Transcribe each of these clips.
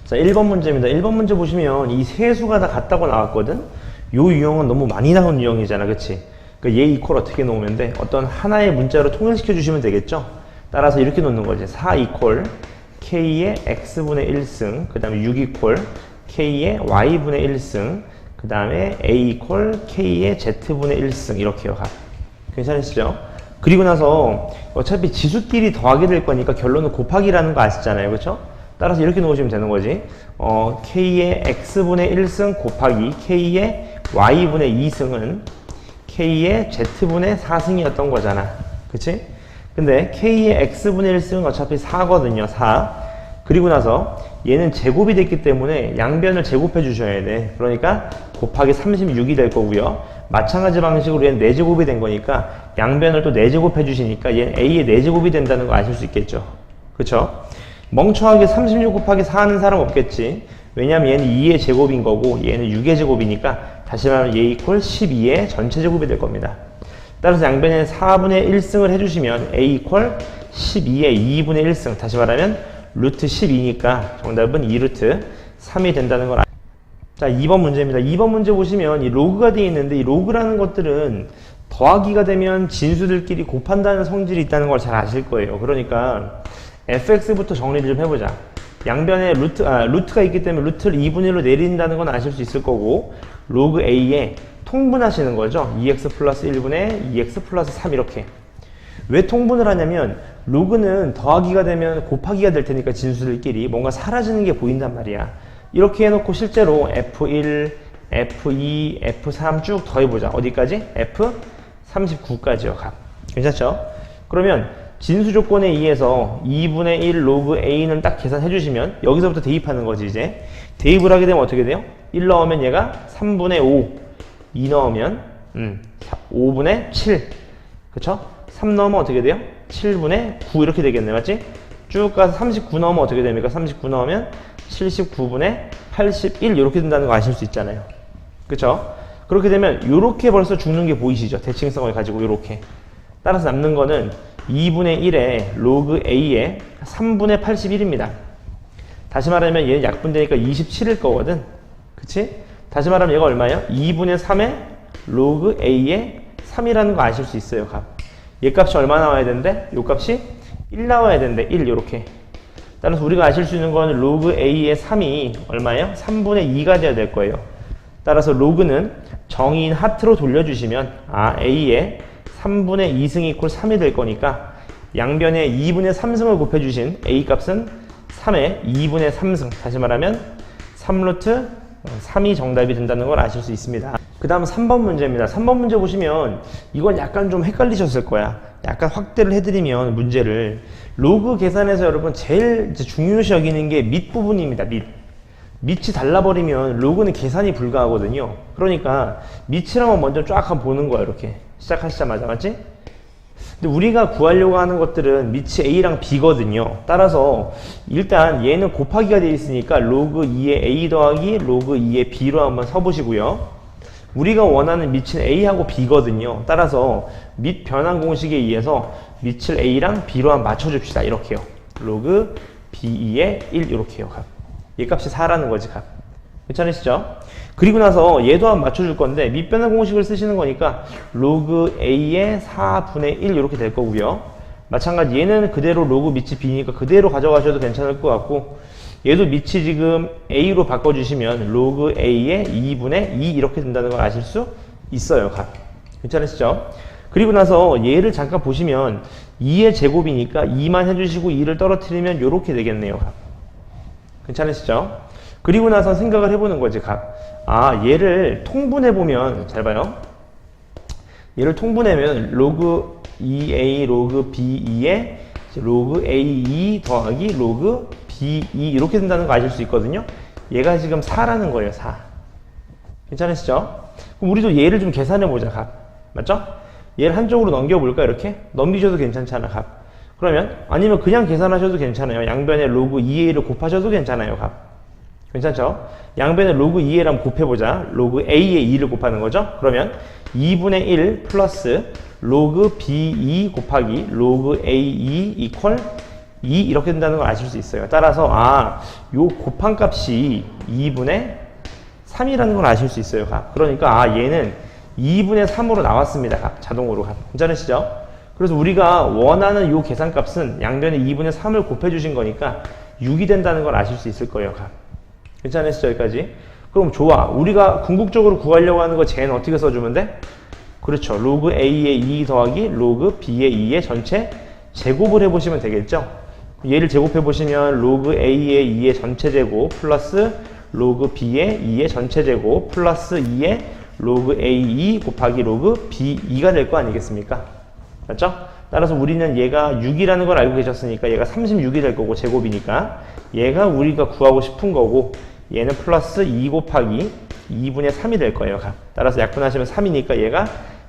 자, 1번 문제입니다. 1번 문제 보시면 이 세 수가 다 같다고 나왔거든? 요 유형은 너무 많이 나온 유형이잖아, 그치? 그러니까 얘 이퀄 어떻게 놓으면 돼? 어떤 하나의 문자로 통일시켜 주시면 되겠죠? 따라서 이렇게 놓는 거지. 4 이퀄 k의 x분의 1승, 그 다음에 6 이퀄 k의 y분의 1승, 그 다음에 a 이퀄 k의 z분의 1승, 이렇게요. 괜찮으시죠? 그리고 나서 어차피 지수끼리 더하게 될 거니까 결론은 곱하기라는 거 아시잖아요, 그렇죠? 따라서 이렇게 놓으시면 되는 거지. k의 x분의 1승 곱하기 k의 y분의 2승은 k의 z분의 4승이었던 거잖아, 그치? 근데 k의 x분의 1승은 어차피 4거든요, 4. 그리고 나서 얘는 제곱이 됐기 때문에 양변을 제곱해 주셔야 돼. 그러니까 곱하기 36이 될 거고요. 마찬가지 방식으로 얘는 4제곱이 된 거니까 양변을 또 4제곱해 주시니까 얘는 a의 4제곱이 된다는 거 아실 수 있겠죠. 그쵸? 멍청하게 36 곱하기 4 하는 사람 없겠지. 왜냐면 얘는 2의 제곱인 거고 얘는 6의 제곱이니까 다시 말하면 얘 이퀄 12의 전체 제곱이 될 겁니다. 따라서 양변에 4분의 1승을 해주시면 a 이퀄 12의 2분의 1승, 다시 말하면 루트 12니까 정답은 2루트 3이 된다는 걸. 자, 2번 문제입니다. 2번 문제 보시면 이 로그가 되어 있는데 이 로그라는 것들은 더하기가 되면 진수들끼리 곱한다는 성질이 있다는 걸 잘 아실 거예요. 그러니까 fx부터 정리를 좀 해보자. 양변에 루트가 있기 때문에 루트를 2분의 1로 내린다는 건 아실 수 있을 거고, 로그 a에 통분하시는 거죠. 2x 플러스 1분의 2x 플러스 3 이렇게. 왜 통분을 하냐면 로그는 더하기가 되면 곱하기가 될 테니까 진수들끼리 뭔가 사라지는 게 보인단 말이야. 이렇게 해놓고 실제로 f1, f2, f3 쭉 더해보자. 어디까지? f39까지요. 값. 괜찮죠? 그러면 진수 조건에 의해서 2분의 1 로그 a는 딱 계산해 주시면 여기서부터 대입하는 거지. 이제 대입을 하게 되면 어떻게 돼요? 1 넣으면 얘가 3분의 5, 2 넣으면 5분의 7, 그쵸? 3 넣으면 어떻게 돼요? 7분의 9 이렇게 되겠네, 맞지? 쭉 가서 39 넣으면 어떻게 됩니까? 39 넣으면 79분의 81 이렇게 된다는 거 아실 수 있잖아요, 그쵸? 그렇게 되면 이렇게 벌써 죽는 게 보이시죠? 대칭성을 가지고 이렇게. 따라서 남는 거는 2분의 1에 로그 a에 3분의 81입니다. 다시 말하면 얘는 약분되니까 27일 거거든, 그치? 다시 말하면 얘가 얼마예요? 2분의 3에 로그 a에 3이라는 거 아실 수 있어요, 값. 얘 값이 얼마 나와야 되는데? 요 값이 1 나와야 되는데, 1 요렇게. 따라서 우리가 아실 수 있는 거는 로그 a의 3이 얼마예요? 3분의 2가 돼야 될 거예요. 따라서 로그는 정의인 하트로 돌려주시면 a의 3분의 2승 이퀄 3이 될 거니까 양변에 2분의 3승을 곱해주신 a 값은 3의 2분의 3승, 다시 말하면 3루트 3이 정답이 된다는 걸 아실 수 있습니다. 그 다음 3번 문제입니다. 3번 문제 보시면 이건 약간 좀 헷갈리셨을 거야. 약간 확대를 해드리면 문제를 로그 계산에서 여러분 제일 중요시 여기는 게 밑 부분입니다. 밑이 달라버리면 로그는 계산이 불가하거든요. 그러니까 밑을 한번 먼저 쫙 한번 보는 거야. 이렇게 시작하시자마자, 맞지? 근데 우리가 구하려고 하는 것들은 밑이 a랑 b거든요. 따라서 일단 얘는 곱하기가 되어 있으니까 로그 2의 a 더하기 로그 2의 b로 한번 서보시고요. 우리가 원하는 밑은 a하고 b거든요. 따라서 밑 변환 공식에 의해서 밑을 a랑 b로 한번 맞춰줍시다. 이렇게요. 로그 b2의 1 이렇게요. 얘 값이 4라는 거지, 값. 괜찮으시죠? 그리고 나서 얘도 한번 맞춰줄 건데 밑변환 공식을 쓰시는 거니까 로그 a의 4분의 1 이렇게 될 거고요. 마찬가지 얘는 그대로 로그 밑이 b니까 그대로 가져가셔도 괜찮을 것 같고, 얘도 밑이 지금 a로 바꿔주시면 로그 a의 2분의 2 이렇게 된다는 걸 아실 수 있어요, 값. 괜찮으시죠? 그리고 나서 얘를 잠깐 보시면 2의 제곱이니까 2만 해주시고 2를 떨어뜨리면 이렇게 되겠네요, 값. 괜찮으시죠? 그리고 나서 생각을 해보는 거지, 값. 얘를 통분해보면, 잘 봐요. 얘를 통분하면 로그 2a 로그 b2에 로그 a2 더하기 로그 b2 이렇게 된다는 거 아실 수 있거든요. 얘가 지금 4라는 거예요, 4. 괜찮으시죠? 그럼 우리도 얘를 좀 계산해보자, 값. 맞죠? 얘를 한쪽으로 넘겨볼까, 이렇게? 넘기셔도 괜찮잖아, 값. 그러면, 아니면 그냥 계산하셔도 괜찮아요. 양변에 로그 2a를 곱하셔도 괜찮아요, 값. 괜찮죠? 양변에 로그 2a를 한번 곱해보자. 로그 a의 2를 곱하는 거죠? 그러면 2분의 1 플러스 로그 b2 곱하기 로그 a2 이퀄 2 이렇게 된다는 걸 아실 수 있어요. 따라서 요 곱한 값이 2분의 3이라는 걸 아실 수 있어요. 그러니까 얘는 2분의 3으로 나왔습니다. 자동으로. 괜찮으시죠? 그래서 우리가 원하는 요 계산값은 양변에 2분의 3을 곱해주신 거니까 6이 된다는 걸 아실 수 있을 거예요. 괜찮으시죠? 여기까지? 그럼 좋아. 우리가 궁극적으로 구하려고 하는 거 쟤는 어떻게 써주면 돼? 그렇죠. 로그 A의 2 더하기 로그 B의 2의 전체 제곱을 해보시면 되겠죠? 얘를 제곱해보시면 로그 A의 2의 전체 제곱 플러스 로그 B의 2의 전체 제곱 플러스 2의 로그 A2 곱하기 로그 B2가 될 거 아니겠습니까? 맞죠? 따라서 우리는 얘가 6이라는 걸 알고 계셨으니까 얘가 36이 될 거고 제곱이니까 얘가 우리가 구하고 싶은 거고 얘는 플러스 2 곱하기 2분의 3이 될 거예요. 따라서 약분하시면 3이니까 얘가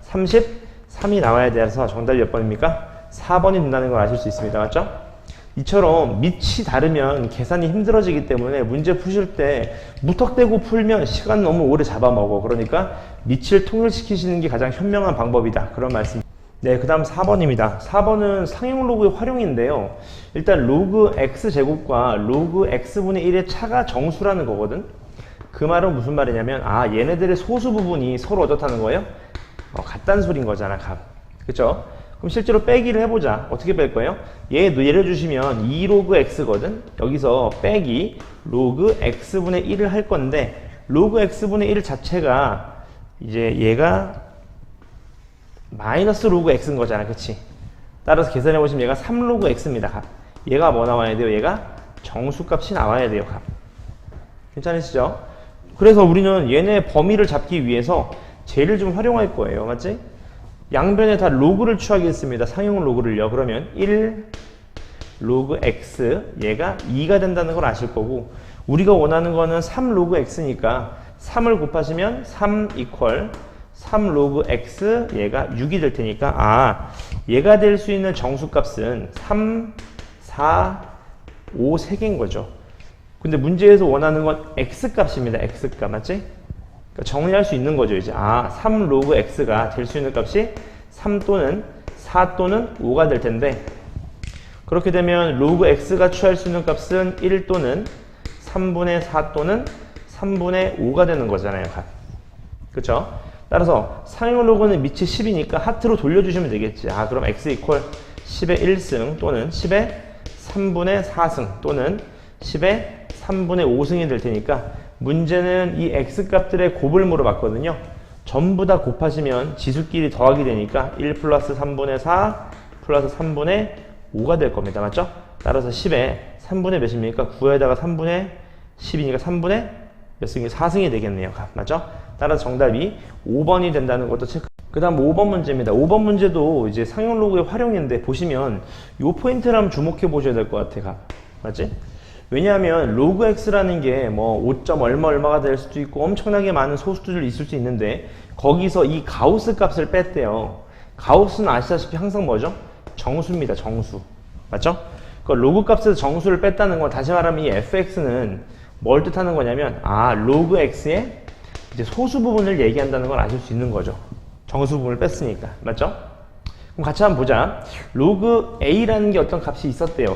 33이 나와야 돼서 정답이 몇 번입니까? 4번이 된다는 걸 아실 수 있습니다. 맞죠? 이처럼 밑이 다르면 계산이 힘들어지기 때문에 문제 푸실 때 무턱대고 풀면 시간 너무 오래 잡아먹어. 그러니까 밑을 통일시키시는 게 가장 현명한 방법이다. 그런 말씀. 네, 그 다음 4번입니다. 4번은 상용 로그의 활용인데요. 일단 로그 x제곱과 로그 x분의 1의 차가 정수라는 거거든. 그 말은 무슨 말이냐면 얘네들의 소수 부분이 서로 어떻다는 거예요? 같다는 소린 거잖아. 그쵸? 그럼 실제로 빼기를 해보자. 어떻게 뺄 거예요? 얘 내려주시면 2로그 x거든. 여기서 빼기 로그 x분의 1을 할 건데 로그 x분의 1 자체가 이제 얘가 마이너스 로그 x인 거잖아. 그치? 따라서 계산해보시면 얘가 3로그 x입니다. 얘가 뭐 나와야 돼요? 얘가 정수값이 나와야 돼요. 괜찮으시죠? 그래서 우리는 얘네 범위를 잡기 위해서 쟤를 좀 활용할 거예요. 맞지? 양변에 다 로그를 취하겠습니다. 상용 로그를요. 그러면 1 로그 x 얘가 2가 된다는 걸 아실 거고 우리가 원하는 거는 3 로그 x니까 3을 곱하시면 3 이퀄 3 로그 x 얘가 6이 될 테니까 얘가 될 수 있는 정수값은 3, 4, 5, 3개인 거죠. 근데 문제에서 원하는 건 x값입니다. x값 맞지? 정리할 수 있는 거죠. 이제 3 로그 x가 될 수 있는 값이 3 또는 4 또는 5가 될 텐데 그렇게 되면 로그 x가 취할 수 있는 값은 1 또는 3분의 4 또는 3분의 5가 되는 거잖아요. 그쵸? 따라서 상용 로그는 밑이 10이니까 하트로 돌려주시면 되겠지. 그럼 x 이퀄 10의 1승 또는 10의 3분의 4승 또는 10의 3분의 5승이 될 테니까 문제는 이 x값들의 곱을 물어봤거든요. 전부 다 곱하시면 지수끼리 더하기 되니까 1 플러스 3분의 4 플러스 3분의 5가 될 겁니다. 맞죠? 따라서 10에 3분의 몇입니까? 9에다가 3분의 10이니까 3분의 몇 승이 4승이 되겠네요. 맞죠? 따라서 정답이 5번이 된다는 것도 체크. 그 다음 5번 문제입니다. 5번 문제도 이제 상용 로그의 활용인데 보시면 요 포인트를 한번 주목해 보셔야 될 것 같아요. 맞지? 왜냐하면 로그 x라는 게 뭐 5점 얼마가 될 수도 있고 엄청나게 많은 소수들이 있을 수 있는데 거기서 이 가우스 값을 뺐대요. 가우스는 아시다시피 항상 뭐죠? 정수입니다. 정수. 맞죠? 그 로그 값에서 정수를 뺐다는 건 다시 말하면 이 fx는 뭘 뜻하는 거냐면 로그 x의 이제 소수 부분을 얘기한다는 걸 아실 수 있는 거죠. 정수 부분을 뺐으니까. 맞죠? 그럼 같이 한번 보자. 로그 a라는 게 어떤 값이 있었대요.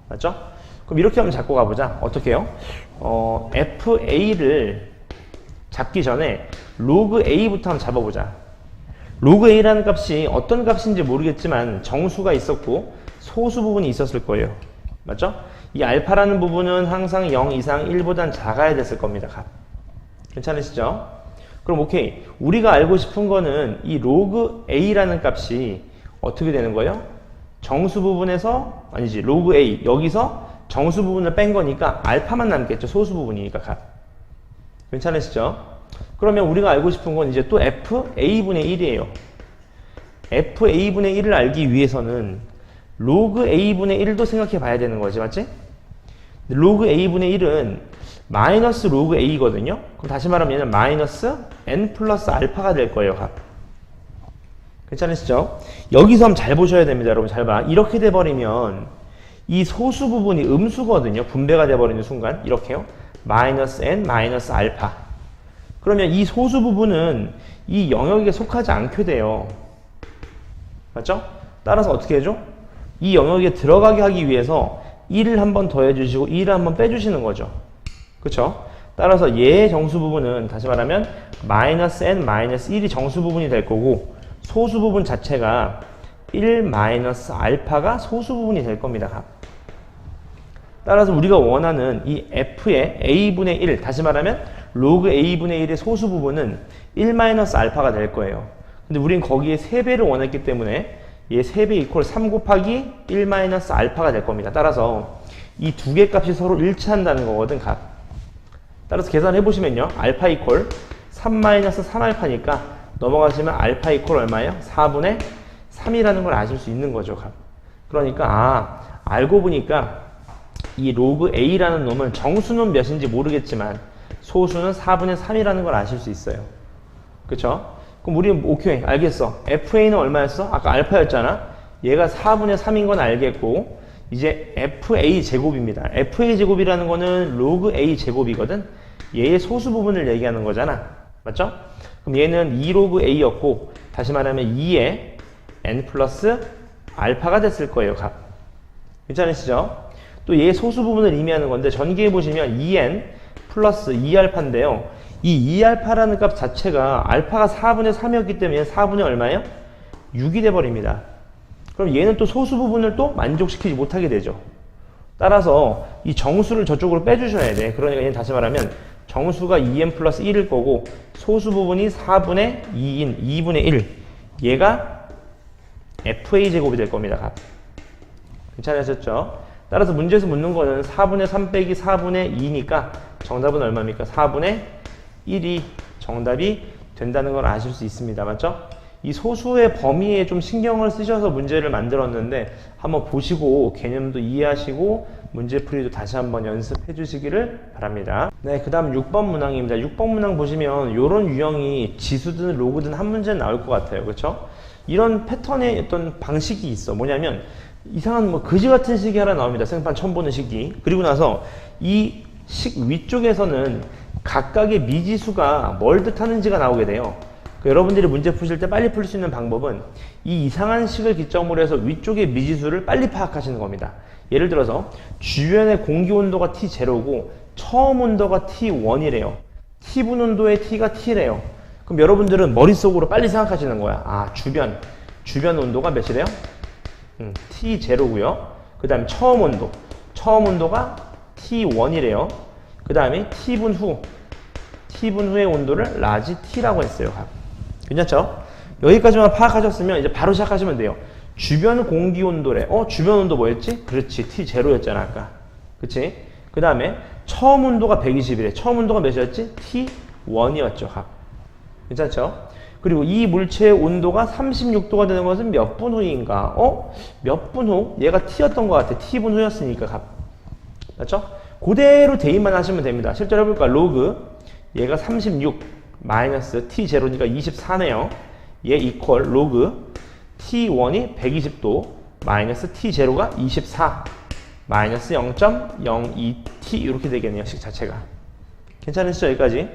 맞죠? 그럼 이렇게 한번 잡고 가보자. 어떻게 해요? fa를 잡기 전에 로그 a부터 한번 잡아보자. 로그 a라는 값이 어떤 값인지 모르겠지만 정수가 있었고 소수 부분이 있었을 거예요. 맞죠? 이 알파라는 부분은 항상 0 이상 1보단 작아야 됐을 겁니다. 괜찮으시죠? 그럼 오케이. 우리가 알고 싶은 거는 이 로그 a라는 값이 어떻게 되는 거예요? 정수 부분에서 아니지 로그 a 여기서 정수 부분을 뺀 거니까 알파만 남겠죠. 소수 부분이니까. 괜찮으시죠? 그러면 우리가 알고 싶은 건 이제 또 fa분의 1이에요. fa분의 1을 알기 위해서는 로그 a분의 1도 생각해 봐야 되는 거지. 맞지? 로그 a분의 1은 마이너스 로그 a거든요. 그럼 다시 말하면 얘는 마이너스 n 플러스 알파가 될 거예요. 괜찮으시죠? 여기서 한번 잘 보셔야 됩니다. 여러분 잘 봐. 이렇게 돼버리면 이 소수 부분이 음수거든요. 분배가 돼버리는 순간 이렇게요. 마이너스 n 마이너스 알파. 그러면 이 소수 부분은 이 영역에 속하지 않게 돼요. 맞죠? 따라서 어떻게 해줘? 이 영역에 들어가게 하기 위해서 1을 한번 더해주시고 2를 한번 빼주시는 거죠. 그쵸? 따라서 얘의 정수 부분은 다시 말하면 마이너스 n 마이너스 1이 정수 부분이 될 거고 소수 부분 자체가 1 마이너스 알파가 소수 부분이 될 겁니다. 따라서 우리가 원하는 이 f의 a분의 1, 다시 말하면 로그 a분의 1의 소수 부분은 1 마이너스 알파가 될 거예요. 근데 우린 거기에 3배를 원했기 때문에 얘 3배 이퀄 3 곱하기 1 마이너스 알파가 될 겁니다. 따라서 이 두 개 값이 서로 일치한다는 거거든, 값. 따라서 계산해 보시면요. 알파 이퀄 3 마이너스 3알파니까 넘어가시면 알파 이퀄 얼마예요? 4분의 3이라는 걸 아실 수 있는 거죠, 값. 그러니까 알고 보니까 이 로그 a라는 놈은 정수는 몇인지 모르겠지만 소수는 4분의 3이라는 걸 아실 수 있어요. 그쵸? 그럼 우리 오케이 알겠어. fa는 얼마였어? 아까 알파였잖아. 얘가 4분의 3인 건 알겠고 이제 fa 제곱입니다. fa 제곱이라는 거는 로그 a 제곱이거든. 얘의 소수 부분을 얘기하는 거잖아. 맞죠? 그럼 얘는 2로그 a였고 다시 말하면 2의 n 플러스 알파가 됐을 거예요, 값. 괜찮으시죠? 또 얘의 소수 부분을 의미하는 건데 전개해 보시면 2n 플러스 2알파인데요. 이 2알파라는 값 자체가 알파가 4분의 3이었기 때문에 4분의 얼마예요? 6이 돼버립니다. 그럼 얘는 또 소수 부분을 또 만족시키지 못하게 되죠. 따라서 이 정수를 저쪽으로 빼주셔야 돼. 그러니까 얘는 다시 말하면 정수가 2n 플러스 1일 거고 소수 부분이 4분의 2인 2분의 1. 얘가 fa 제곱이 될 겁니다. 값. 괜찮으셨죠? 따라서 문제에서 묻는 거는 4분의 3 빼기 4분의 2니까 정답은 얼마입니까? 4분의 1이 정답이 된다는 걸 아실 수 있습니다. 맞죠? 이 소수의 범위에 좀 신경을 쓰셔서 문제를 만들었는데 한번 보시고 개념도 이해하시고 문제풀이도 다시 한번 연습해 주시기를 바랍니다. 네, 그 다음 6번 문항입니다. 6번 문항 보시면 이런 유형이 지수든 로그든 한 문제는 나올 것 같아요. 그렇죠? 이런 패턴의 어떤 방식이 있어. 뭐냐면 이상한 뭐 거지 같은 식이 하나 나옵니다. 생판 처음 보는 식이. 그리고 나서 이 식 위쪽에서는 각각의 미지수가 뭘 뜻하는지가 나오게 돼요. 여러분들이 문제 푸실 때 빨리 풀 수 있는 방법은 이 이상한 식을 기점으로 해서 위쪽의 미지수를 빨리 파악하시는 겁니다. 예를 들어서 주변의 공기 온도가 T0고 처음 온도가 T1이래요. T분 온도의 T가 T래요. 그럼 여러분들은 머릿속으로 빨리 생각하시는 거야. 아, 주변 온도가 몇이래요? T0고요. 그 다음에 처음 온도가 T1이래요. 그 다음에 T분 후의 온도를 라지 T라고 했어요. 괜찮죠? 여기까지만 파악하셨으면 이제 바로 시작하시면 돼요. 주변 공기 온도래. 주변 온도 뭐였지? 그렇지. T0였잖아, 아까. 그치? 그 다음에 처음 온도가 120이래. 처음 온도가 몇이었지? T1이었죠. 괜찮죠? 그리고 이 물체의 온도가 36도가 되는 것은 몇 분 후인가? 몇 분 후? 얘가 T였던 것 같아. T분 후였으니까. 맞죠? 그대로 대입만 하시면 됩니다. 실제로 해볼까? 로그. 얘가 36 마이너스 T0니까 24네요. 얘 이퀄 로그 T1이 120도 마이너스 T0가 24 마이너스 0.02T 이렇게 되겠네요. 식 자체가. 괜찮으시죠? 여기까지?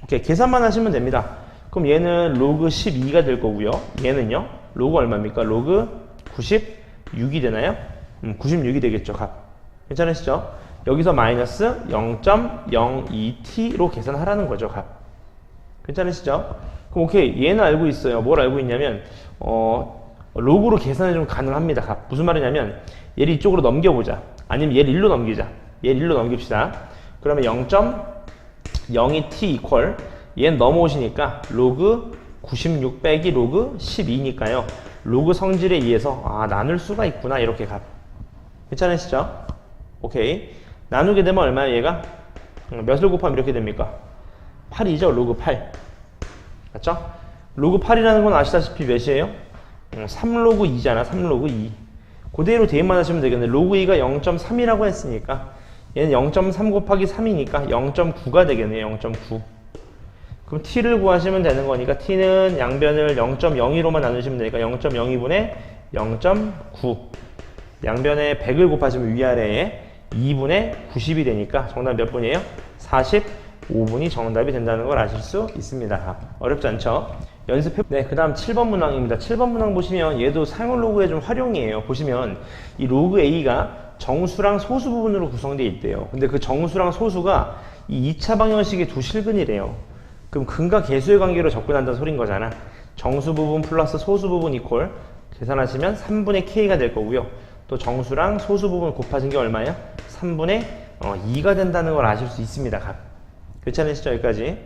오케이. 계산만 하시면 됩니다. 그럼 얘는 로그 12가 될 거고요. 얘는요. 로그 얼마입니까? 로그 96이 되나요? 96이 되겠죠. 값. 괜찮으시죠? 여기서 마이너스 0.02t로 계산하라는 거죠. 값. 괜찮으시죠? 그럼 오케이. 얘는 알고 있어요. 뭘 알고 있냐면 로그로 계산이 좀 가능합니다. 값. 무슨 말이냐면 얘를 이쪽으로 넘겨보자. 아니면 얘를 1로 넘기자. 얘를 1로 넘깁시다. 그러면 0.02t 이퀄 얘는 넘어오시니까 로그 96 빼기 로그 12니까요. 로그 성질에 의해서 나눌 수가 있구나. 이렇게 값. 괜찮으시죠? 오케이. 나누게 되면 얼마예요, 얘가? 몇을 곱하면 이렇게 됩니까? 8이죠, 로그 8. 맞죠? 로그 8이라는 건 아시다시피 몇이에요? 3로그 2잖아, 3로그 2. 그대로 대입만 하시면 되겠는데, 로그 2가 0.3이라고 했으니까, 얘는 0.3 곱하기 3이니까 0.9가 되겠네요, 0.9. 그럼 t를 구하시면 되는 거니까, t는 양변을 0.02로만 나누시면 되니까 0.02분의 0.9. 양변에 100을 곱하시면 위아래에 2분의 90이 되니까 정답 몇 분이에요? 45분이 정답이 된다는 걸 아실 수 있습니다. 어렵지 않죠? 연습해. 네, 그 다음 7번 문항입니다. 7번 문항 보시면 얘도 사용 로그의 좀 활용이에요. 보시면 이 로그 A가 정수랑 소수 부분으로 구성되어 있대요. 근데 그 정수랑 소수가 이 2차 방정식의 두 실근이래요. 그럼 근과 계수의 관계로 접근한다는 소린 거잖아. 정수 부분 플러스 소수 부분 이퀄 계산하시면 3분의 K가 될 거고요. 또 정수랑 소수 부분 곱하신 게 얼마예요? 3분의 2가 된다는 걸 아실 수 있습니다. 값. 괜찮으시죠? 여기까지.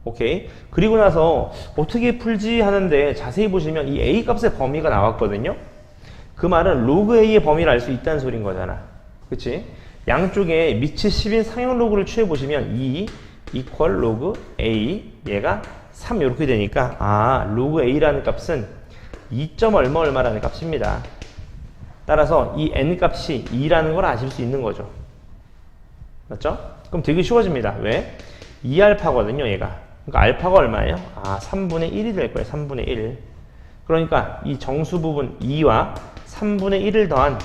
오케이. 그리고 나서 어떻게 풀지 하는데 자세히 보시면 이 A 값의 범위가 나왔거든요. 그 말은 로그 A의 범위를 알 수 있다는 소린 거잖아. 그치? 양쪽에 밑이 10인 상형 로그를 취해 보시면 2 이퀄 로그 A 얘가 3 이렇게 되니까 로그 A라는 값은 2. 얼마라는 값입니다. 따라서 이 n 값이 2라는 걸 아실 수 있는 거죠. 맞죠? 그럼 되게 쉬워집니다. 왜? 2알파거든요, 얘가. 그러니까 알파가 얼마예요? 3분의 1이 될 거예요. 3분의 1. 그러니까 이 정수 부분 2와 3분의 1을 더한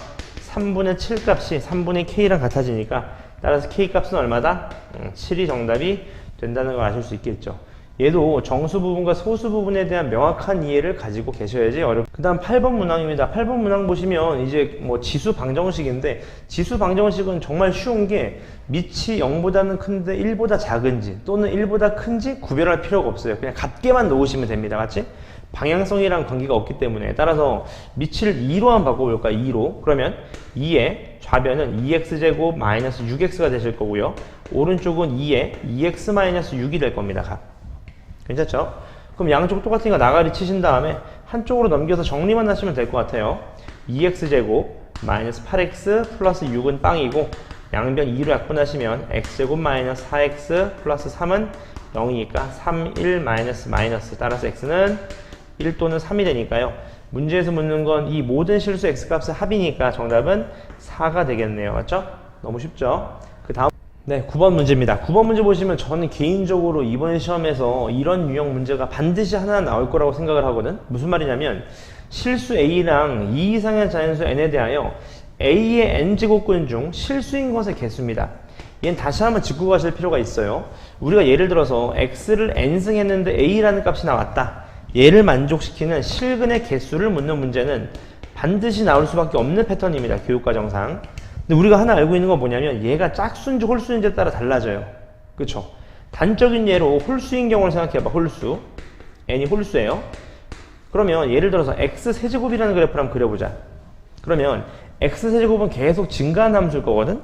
3분의 7 값이 3분의 K랑 같아지니까 따라서 K 값은 얼마다? 7이 정답이 된다는 걸 아실 수 있겠죠. 얘도 정수 부분과 소수 부분에 대한 명확한 이해를 가지고 계셔야지 그 다음 8번 문항입니다. 8번 문항 보시면 이제 뭐 지수 방정식인데 지수 방정식은 정말 쉬운 게 밑이 0보다는 큰데 1보다 작은지 또는 1보다 큰지 구별할 필요가 없어요. 그냥 같게만 놓으시면 됩니다. 맞지? 방향성이랑 관계가 없기 때문에 따라서 밑을 2로 한번 바꿔볼까요? 2로. 그러면 2의 좌변은 2x제곱 마이너스 6x가 되실 거고요. 오른쪽은 2의 2x 마이너스 6이 될 겁니다. 괜찮죠? 그럼 양쪽 똑같으니까 나가리 치신 다음에 한쪽으로 넘겨서 정리만 하시면 될 것 같아요. 2x제곱 마이너스 8x 플러스 6은 빵이고 양변 2로 약분하시면 x제곱 마이너스 4x 플러스 3은 0이니까 3, 1 마이너스 따라서 x는 1 또는 3이 되니까요. 문제에서 묻는 건 이 모든 실수 x값의 합이니까 정답은 4가 되겠네요. 맞죠? 너무 쉽죠? 그 다음 네, 9번 문제입니다. 9번 문제 보시면 저는 개인적으로 이번 시험에서 이런 유형 문제가 반드시 하나 나올 거라고 생각을 하거든. 무슨 말이냐면 실수 A랑 2 이상의 자연수 N에 대하여 A의 N제곱근 중 실수인 것의 개수입니다. 얘는 다시 한번 짚고 가실 필요가 있어요. 우리가 예를 들어서 X를 N승 했는데 A라는 값이 나왔다. 얘를 만족시키는 실근의 개수를 묻는 문제는 반드시 나올 수밖에 없는 패턴입니다. 교육과정상. 근데 우리가 하나 알고 있는 건 뭐냐면 얘가 짝수인지 홀수인지에 따라 달라져요. 그쵸? 단적인 예로 홀수인 경우를 생각해봐. 홀수. n이 홀수예요. 그러면 예를 들어서 x세제곱이라는 그래프를 한번 그려보자. 그러면 x세제곱은 계속 증가하는 함수일 거거든?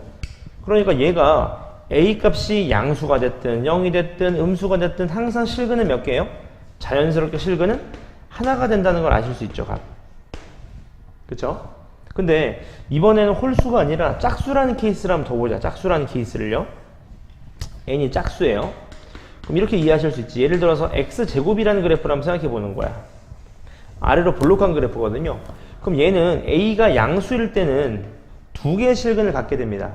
그러니까 얘가 a 값이 양수가 됐든 0이 됐든 음수가 됐든 항상 실근은 몇 개예요? 자연스럽게 실근은 하나가 된다는 걸 아실 수 있죠. 값. 그쵸? 근데 이번에는 홀수가 아니라 짝수라는 케이스를 한번 더 보자. 짝수라는 케이스를요. n이 짝수예요. 그럼 이렇게 이해하실 수 있지. 예를 들어서 x제곱이라는 그래프를 한번 생각해 보는 거야. 아래로 볼록한 그래프거든요. 그럼 얘는 a가 양수일 때는 두 개의 실근을 갖게 됩니다.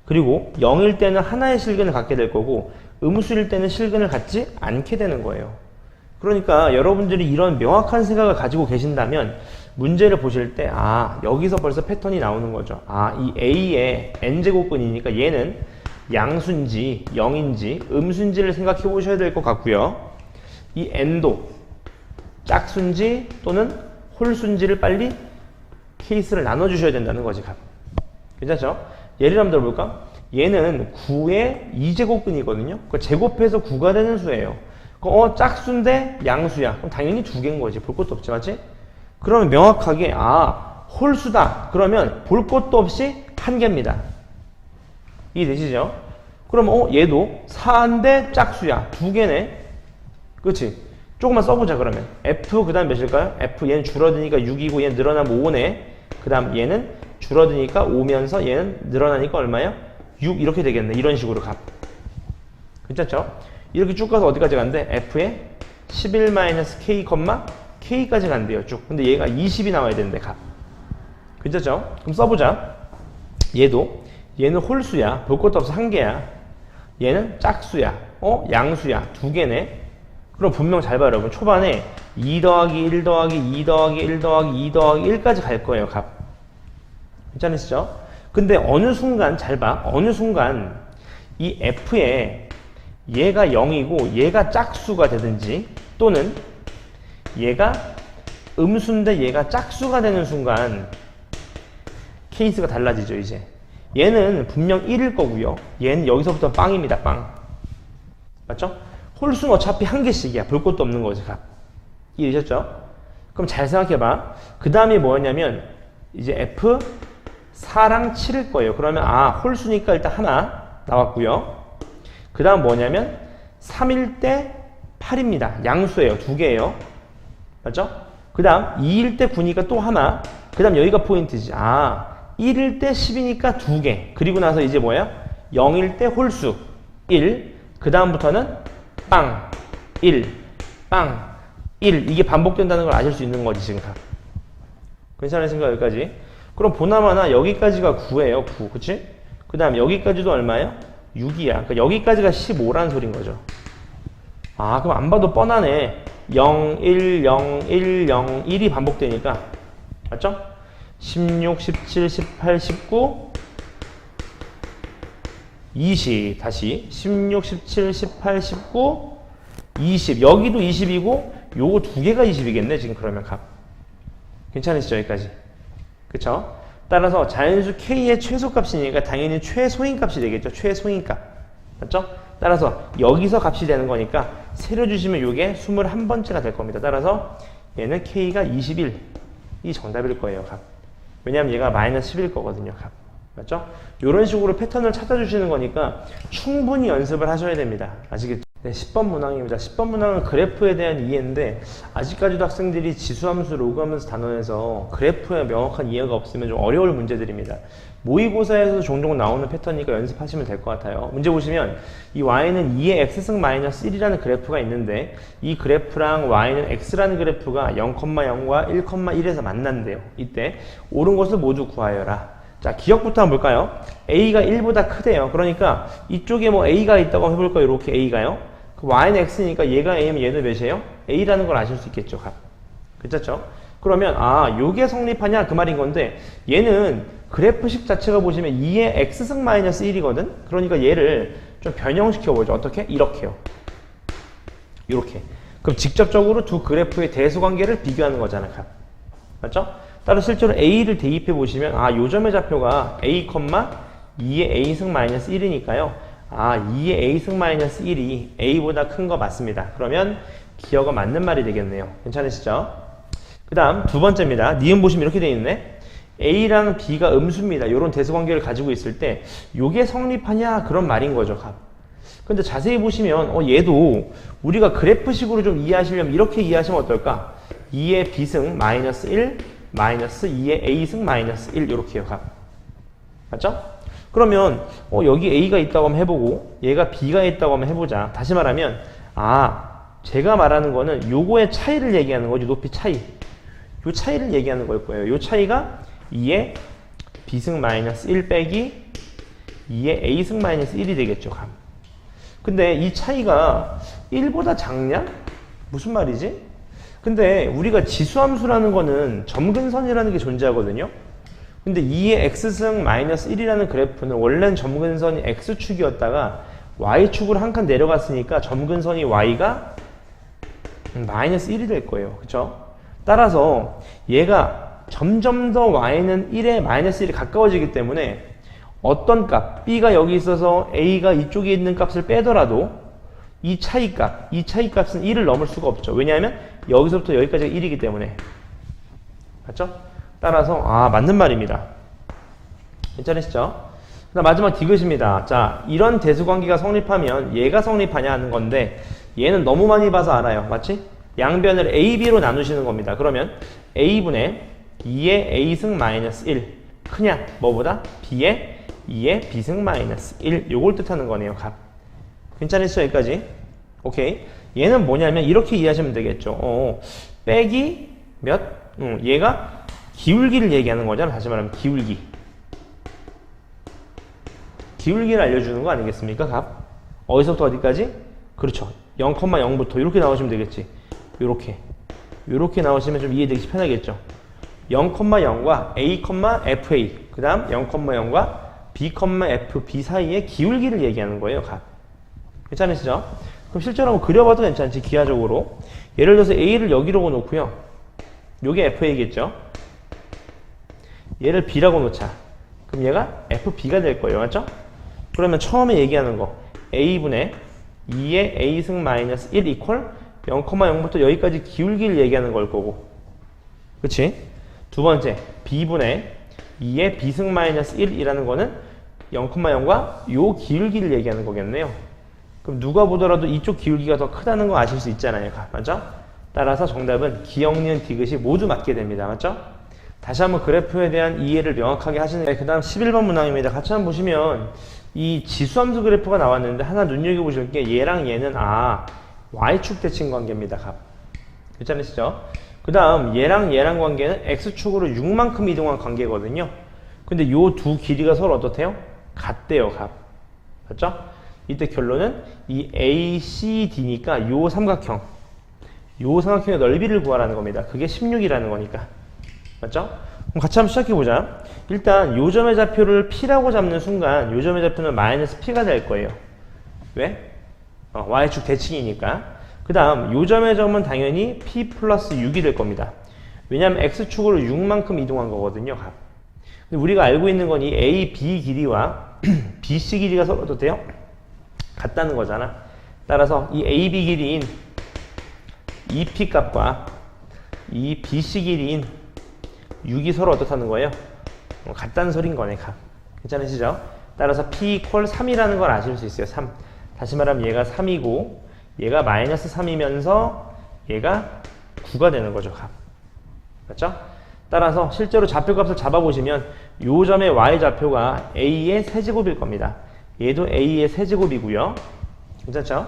그리고 0일 때는 하나의 실근을 갖게 될 거고 음수일 때는 실근을 갖지 않게 되는 거예요. 그러니까 여러분들이 이런 명확한 생각을 가지고 계신다면 문제를 보실 때 여기서 벌써 패턴이 나오는 거죠. 이 A의 N제곱근이니까 얘는 양수인지 0인지 음수인지를 생각해 보셔야 될 것 같고요. 이 N도 짝수인지 또는 홀수인지를 빨리 케이스를 나눠주셔야 된다는 거지. 괜찮죠? 예를 한번 들어볼까? 얘는 9의 2제곱근이거든요. 그러니까 제곱해서 9가 되는 수예요. 짝수인데 양수야. 그럼 당연히 두 개인 거지. 볼 것도 없지, 맞지? 그러면 명확하게 홀수다. 그러면 볼 것도 없이 한 개입니다. 이해되시죠? 그럼 얘도 4인데 짝수야. 두 개네. 그렇지? 조금만 써보자 그러면. F 그 다음 몇일까요? F 얘는 줄어드니까 6이고 얘는 늘어나면 5네. 그 다음 얘는 줄어드니까 5면서 얘는 늘어나니까 얼마예요? 6 이렇게 되겠네. 이런 식으로 값. 괜찮죠? 이렇게 쭉 가서 어디까지 간대? F에 11-K, K까지 간대요. 쭉. 근데 얘가 20이 나와야 되는데 값. 괜찮죠? 그럼 써보자. 얘는 홀수야. 볼 것도 없어. 한 개야. 얘는 짝수야. 양수야. 두 개네. 그럼 분명 잘 봐요, 여러분. 초반에 2 더하기 1 더하기 2 더하기 1 더하기 2 더하기 1까지 갈 거예요, 값. 괜찮으시죠? 근데 어느 순간, 잘 봐. 어느 순간 이 F에 얘가 0이고 얘가 짝수가 되든지 또는 얘가 음수인데 얘가 짝수가 되는 순간 케이스가 달라지죠. 이제 얘는 분명 1일 거고요. 얘는 여기서부터 빵입니다. 빵. 맞죠? 홀수는 어차피 한 개씩이야. 볼 것도 없는 거지. 값. 이해되셨죠? 그럼 잘 생각해봐. 그 다음이 뭐였냐면 이제 F 4랑 7일 거예요. 그러면 홀수니까 일단 하나 나왔고요. 그 다음 뭐냐면 3일 때 8입니다. 양수예요. 두 개예요. 맞죠? 그 다음 2일 때 9니까 또 하나. 그 다음 여기가 포인트지. 1일 때 10이니까 두 개. 그리고 나서 이제 뭐예요? 0일 때 홀수 1. 그 다음부터는 빵 1, 빵 1. 이게 반복된다는 걸 아실 수 있는 거지 지금 다. 괜찮으신가 여기까지? 그럼 보나마나 여기까지가 9예요. 9. 그치? 그 다음 여기까지도 얼마예요? 6이야. 그러니까 여기까지가 15라는 소린 거죠. 그럼 안 봐도 뻔하네. 0, 1, 0, 1, 0, 1이 반복되니까. 맞죠? 16, 17, 18, 19, 20. 다시 16, 17, 18, 19, 20. 여기도 20이고 요거 두 개가 20이겠네 지금 그러면 값. 괜찮으시죠 여기까지? 그쵸? 따라서 자연수 K의 최소값이니까 당연히 최소인 값이 되겠죠. 최소인 값. 맞죠? 따라서 여기서 값이 되는 거니까 세로 주시면 요게 21번째가 될 겁니다. 따라서 얘는 K가 21이 정답일 거예요. 값. 왜냐면 얘가 마이너스 10일 거거든요. 값. 맞죠? 이런 식으로 패턴을 찾아주시는 거니까 충분히 연습을 하셔야 됩니다. 아시겠죠? 네, 10번 문항입니다. 10번 문항은 그래프에 대한 이해인데 아직까지도 학생들이 지수함수, 로그함수 단원에서 그래프에 명확한 이해가 없으면 좀 어려울 문제들입니다. 모의고사에서도 종종 나오는 패턴이니까 연습하시면 될 것 같아요. 문제 보시면 이 y는 2의 x승 마이너스 1이라는 그래프가 있는데 이 그래프랑 y는 x라는 그래프가 0,0과 1,1에서 만난대요. 이때 옳은 것을 모두 구하여라. 자, 기억부터 한번 볼까요? a가 1보다 크대요. 그러니까 이쪽에 뭐 a가 있다고 해볼까요? 이렇게 a가요. y는 x니까 얘가 a면 얘는 몇이에요? a라는 걸 아실 수 있겠죠. 값. 그렇죠? 그러면 요게 성립하냐 그 말인 건데 얘는 그래프식 자체가 보시면 2의 x승 마이너스 1이거든? 그러니까 얘를 좀 변형시켜 보죠. 어떻게? 이렇게요. 이렇게. 그럼 직접적으로 두 그래프의 대수관계를 비교하는 거잖아. 값. 맞죠? 따라 실제로 a를 대입해 보시면 요 점의 좌표가 a, 2의 a승 마이너스 1이니까요. 2의 a승 마이너스 1이 a보다 큰 거 맞습니다. 그러면 기어가 맞는 말이 되겠네요. 괜찮으시죠? 그 다음 두 번째입니다. 니은 보시면 이렇게 되어 있네. a랑 b가 음수입니다. 이런 대수관계를 가지고 있을 때 요게 성립하냐 그런 말인 거죠. 값. 근데 자세히 보시면 얘도 우리가 그래프식으로 좀 이해하시려면 이렇게 이해하시면 어떨까? 2의 b승 마이너스 1 마이너스 2의 a승 마이너스 1 이렇게요. 값. 맞죠? 그러면 여기 a가 있다고 한번 해보고 얘가 b가 있다고 한번 해보자. 다시 말하면 제가 말하는 거는 요거의 차이를 얘기하는 거지. 높이 차이. 요 차이를 얘기하는 걸 거예요. 요 차이가 2의 b승 마이너스 1 빼기 2의 a승 마이너스 1이 되겠죠. 감. 근데 이 차이가 1보다 작냐? 무슨 말이지? 근데 우리가 지수함수라는 거는 점근선이라는 게 존재하거든요. 근데 2의 x승 마이너스 1이라는 그래프는 원래는 점근선이 x축이었다가 y축으로 한 칸 내려갔으니까 점근선이 y가 마이너스 1이 될 거예요. 그쵸? 따라서 얘가 점점 더 y는 1에 마이너스 1이 가까워지기 때문에 어떤 값, b가 여기 있어서 a가 이쪽에 있는 값을 빼더라도 이 차이값은 1을 넘을 수가 없죠. 왜냐하면 여기서부터 여기까지가 1이기 때문에. 맞죠? 따라서 맞는 말입니다. 괜찮으시죠? 그다음 마지막 디귿입니다. 자, 이런 대수관계가 성립하면 얘가 성립하냐 하는 건데 얘는 너무 많이 봐서 알아요. 맞지? 양변을 a, b로 나누시는 겁니다. 그러면 a분의 2의 a승 마이너스 1 크냐? 뭐보다? b의 2의 b승 마이너스 1 요걸 뜻하는 거네요. 값. 괜찮으시죠? 여기까지? 오케이. 얘는 뭐냐면 이렇게 이해하시면 되겠죠. 빼기 몇? 얘가 기울기를 얘기하는 거잖아. 다시 말하면 기울기. 기울기를 알려주는 거 아니겠습니까? 값. 어디서부터 어디까지? 그렇죠. 0,0부터 이렇게 나오시면 되겠지. 요렇게 나오시면 좀 이해되기 편하겠죠. 0,0과 a, fa 그 다음 0,0과 b, fb 사이의 기울기를 얘기하는 거예요. 값. 괜찮으시죠? 그럼 실제로 한번 그려봐도 괜찮지, 기하적으로. 예를 들어서 A를 여기로 놓고요. 요게 FA겠죠? 얘를 B라고 놓자. 그럼 얘가 FB가 될 거예요. 맞죠? 그러면 처음에 얘기하는 거 A분의 2의 A승 마이너스 1 이퀄 0,0부터 여기까지 기울기를 얘기하는 걸 거고. 그치? 두 번째 B분의 2의 B승 마이너스 1이라는 거는 0,0과 요 기울기를 얘기하는 거겠네요. 그럼 누가 보더라도 이쪽 기울기가 더 크다는 거 아실 수 있잖아요. 맞죠? 따라서 정답은 기역, 니은, 디귿이 모두 맞게 됩니다. 맞죠? 다시 한번 그래프에 대한 이해를 명확하게 하시는. 그 다음 11번 문항입니다. 같이 한번 보시면 이 지수함수 그래프가 나왔는데 하나 눈여겨보실 게 얘랑 얘는 Y축 대칭 관계입니다. 괜찮으시죠? 그 다음 얘랑 관계는 X축으로 6만큼 이동한 관계거든요. 근데 요 두 길이가 서로 어떻대요? 같대요. 맞죠? 이때 결론은 이 ACD니까 요 삼각형의 넓이를 구하라는 겁니다. 그게 16이라는 거니까. 맞죠? 그럼 같이 한번 시작해보자. 일단 요 점의 좌표를 P라고 잡는 순간 요 점의 좌표는 마이너스 P가 될 거예요. 왜? Y축 대칭이니까. 그 다음 요 점의 점은 당연히 P 플러스 6이 될 겁니다. 왜냐하면 X축으로 6만큼 이동한 거거든요. 근데 우리가 알고 있는 건 이 A, B 길이와 BC 길이가 서로 어떻대요? 같다는 거잖아. 따라서 이 AB 길이인 이 P 값과 이 BC 길이인 6이 서로 어떻다는 거예요? 같다는 소린 거네. 괜찮으시죠? 따라서 P 이퀄 3이라는 걸 아실 수 있어요. 3. 다시 말하면 얘가 3이고 얘가 마이너스 3이면서 얘가 9가 되는 거죠. 맞죠? 따라서 실제로 좌표값을 잡아보시면 요 점의 y좌표가 a의 세제곱일 겁니다. 얘도 a의 세제곱이고요. 괜찮죠?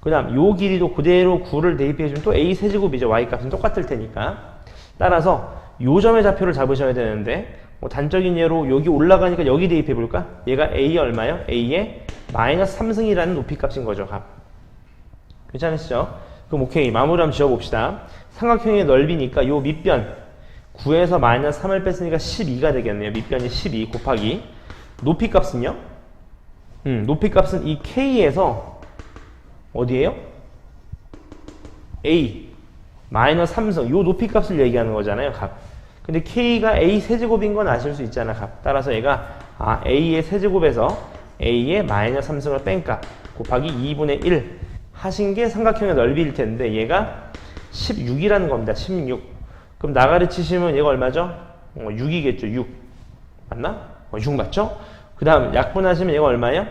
그 다음 요 길이도 그대로 9를 대입해주면 또 a 세제곱이죠. y값은 똑같을 테니까. 따라서 요 점의 좌표를 잡으셔야 되는데 단적인 예로 여기 올라가니까 여기 대입해볼까? 얘가 a 얼마요? a의 마이너스 3승이라는 높이값인 거죠. 괜찮으시죠? 그럼 오케이, 마무리 한번 지어봅시다. 삼각형의 넓이니까 요 밑변 9에서 마이너스 3을 뺐으니까 12가 되겠네요. 밑변이 12 곱하기 높이값은요? 높이값은 이 K에서 어디에요? A 마이너스 3승 요 높이값을 얘기하는 거잖아요. 근데 K가 A 세제곱인 건 아실 수 있잖아. 따라서 얘가 A의 세제곱에서 A의 마이너스 3승을 뺀 값 곱하기 2분의 1 하신 게 삼각형의 넓이일 텐데 얘가 16이라는 겁니다. 16. 그럼 나가리 치시면 얘가 얼마죠? 6이겠죠. 6. 맞나? 6 맞죠? 그 다음 약분하시면 얘가 얼마예요?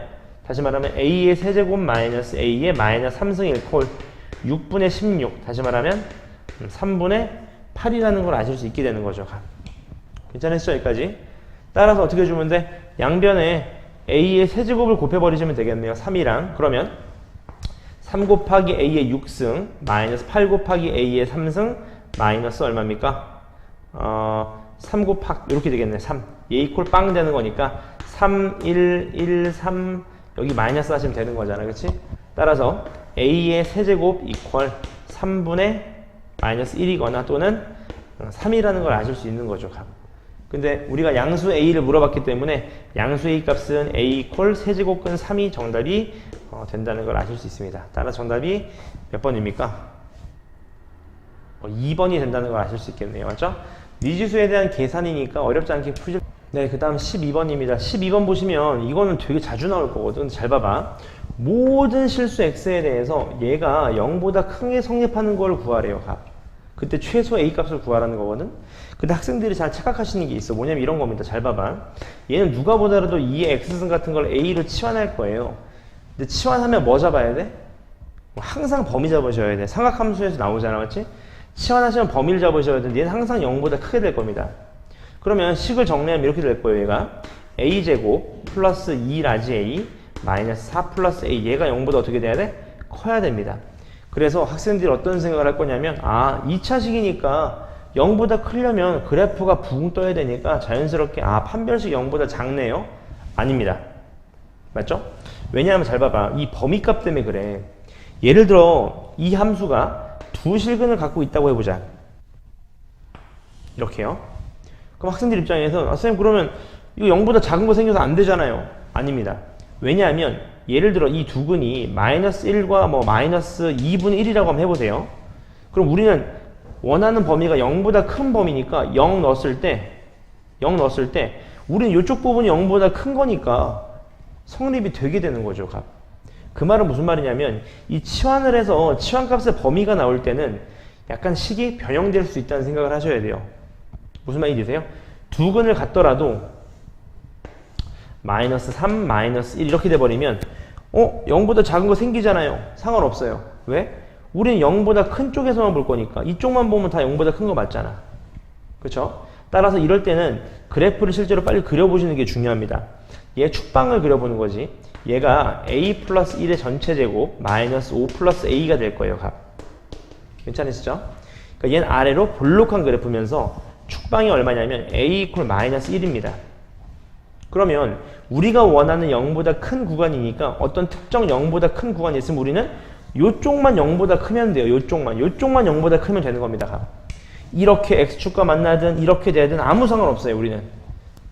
다시 말하면 A의 세제곱 마이너스 A의 마이너스 3승 1콜 6분의 16. 다시 말하면 3분의 8이라는 걸 아실 수 있게 되는 거죠. 괜찮으시죠? 여기까지? 따라서 어떻게 해주면 돼? 양변에 A의 세제곱을 곱해버리시면 되겠네요. 3이랑. 그러면 3 곱하기 A의 6승 마이너스 8 곱하기 A의 3승 마이너스 얼마입니까? 3 곱하기 이렇게 되겠네. 3. 얘 이퀄 빵 되는 거니까 3, 1, 1, 3 여기 마이너스 하시면 되는 거잖아. 그치? 따라서 A의 세제곱 이퀄 3분의 마이너스 1이거나 또는 3이라는 걸 아실 수 있는 거죠. 근데 우리가 양수 A를 물어봤기 때문에 양수 A 값은 A 이퀄 세제곱근 3이 정답이 된다는 걸 아실 수 있습니다. 따라서 정답이 몇 번입니까? 2번이 된다는 걸 아실 수 있겠네요. 맞죠? 미지수에 대한 계산이니까 어렵지 않게 풀죠. 네, 그 다음 12번입니다. 12번 보시면 이거는 되게 자주 나올 거거든. 잘 봐봐. 모든 실수 x에 대해서 얘가 0보다 크게 성립하는 걸 구하래요. 그때 최소 a 값을 구하라는 거거든. 근데 학생들이 잘 착각하시는 게 있어. 뭐냐면 이런 겁니다. 잘 봐봐. 얘는 누가 보더라도 2의 x승 같은 걸 a로 치환할 거예요. 근데 치환하면 뭐 잡아야 돼? 항상 범위 잡으셔야 돼. 삼각함수에서 나오잖아. 맞지? 치환하시면 범위를 잡으셔야 되는데 얘는 항상 0보다 크게 될 겁니다. 그러면 식을 정리하면 이렇게 될 거예요. 얘가 a제곱 플러스 2 라지 a 마이너스 4 플러스 a 얘가 0보다 어떻게 돼야 돼? 커야 됩니다. 그래서 학생들이 어떤 생각을 할 거냐면 2차식이니까 0보다 크려면 그래프가 붕 떠야 되니까 자연스럽게 판별식 0보다 작네요. 아닙니다. 맞죠? 왜냐하면 잘 봐봐. 이 범위값 때문에 그래. 예를 들어 이 함수가 두 실근을 갖고 있다고 해보자. 이렇게요. 그럼 학생들 입장에서 선생님 그러면 이거 0보다 작은 거 생겨서 안 되잖아요. 아닙니다. 왜냐하면 예를 들어 이 두근이 마이너스 1과 뭐 마이너스 2분의 1이라고 한번 해보세요. 그럼 우리는 원하는 범위가 0보다 큰 범위니까 0 넣었을 때 우리는 이쪽 부분이 0보다 큰 거니까 성립이 되게 되는 거죠, 값. 그 말은 무슨 말이냐면 이 치환을 해서 치환값의 범위가 나올 때는 약간 식이 변형될 수 있다는 생각을 하셔야 돼요. 무슨 말인지 아세요? 두근을 갖더라도 마이너스 3, 마이너스 1 이렇게 돼버리면 0보다 작은 거 생기잖아요. 상관없어요. 왜? 우리는 0보다 큰 쪽에서만 볼 거니까 이쪽만 보면 다 0보다 큰 거 맞잖아. 그쵸? 따라서 이럴 때는 그래프를 실제로 빨리 그려보시는 게 중요합니다. 얘 축방을 그려보는 거지. 얘가 a 플러스 1의 전체 제곱 마이너스 5 플러스 a가 될 거예요, 값. 괜찮으시죠? 그러니까 얘는 아래로 볼록한 그래프면서 축방이 얼마냐면 a 이퀄 마이너스 1입니다. 그러면 우리가 원하는 0보다 큰 구간이니까 어떤 특정 0보다 큰 구간이 있으면 우리는 요쪽만 0보다 크면 돼요. 요쪽만 0보다 크면 되는 겁니다, 값. 이렇게 x축과 만나든 이렇게 되든 아무 상관없어요, 우리는.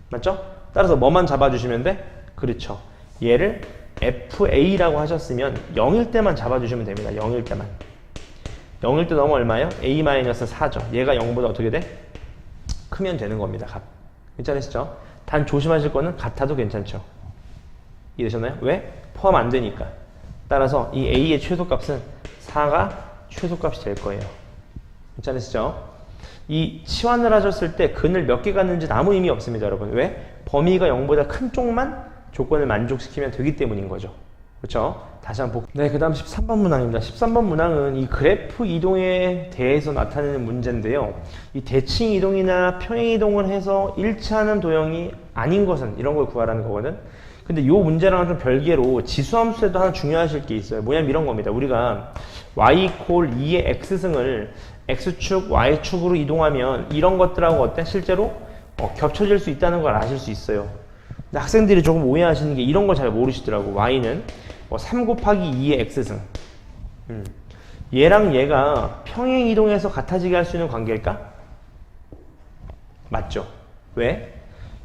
맞죠? 따라서 뭐만 잡아주시면 돼? 그렇죠. 얘를 FA라고 하셨으면 0일 때만 잡아주시면 됩니다. 0일 때만. 0일 때 넘어 얼마예요? A-4죠. 얘가 0보다 어떻게 돼? 크면 되는 겁니다. 값. 괜찮으시죠? 단 조심하실 거는 같아도 괜찮죠. 이해되셨나요? 왜? 포함 안 되니까. 따라서 이 A의 최소값은 4가 최소값이 될 거예요. 괜찮으시죠? 이 치환을 하셨을 때 근을 몇 개 갖는지는 아무 의미 없습니다, 여러분. 왜? 범위가 0보다 큰 쪽만 조건을 만족시키면 되기 때문인 거죠. 그렇죠? 다시 한번 볼게요. 네, 그 다음 13번 문항입니다. 13번 문항은 이 그래프 이동에 대해서 나타내는 문제인데요. 이 대칭 이동이나 평행 이동을 해서 일치하는 도형이 아닌 것은 이런 걸 구하라는 거거든. 근데 이 문제랑은 좀 별개로 지수함수에도 하나 중요하실 게 있어요. 뭐냐면 이런 겁니다. 우리가 y 이퀄 2의 x승을 x축, y축으로 이동하면 이런 것들하고 어때? 실제로 겹쳐질 수 있다는 걸 아실 수 있어요. 근데 학생들이 조금 오해하시는 게 이런 걸 잘 모르시더라고. y는 3 곱하기 2의 x승. 얘랑 얘가 평행 이동해서 같아지게 할 수 있는 관계일까? 맞죠? 왜?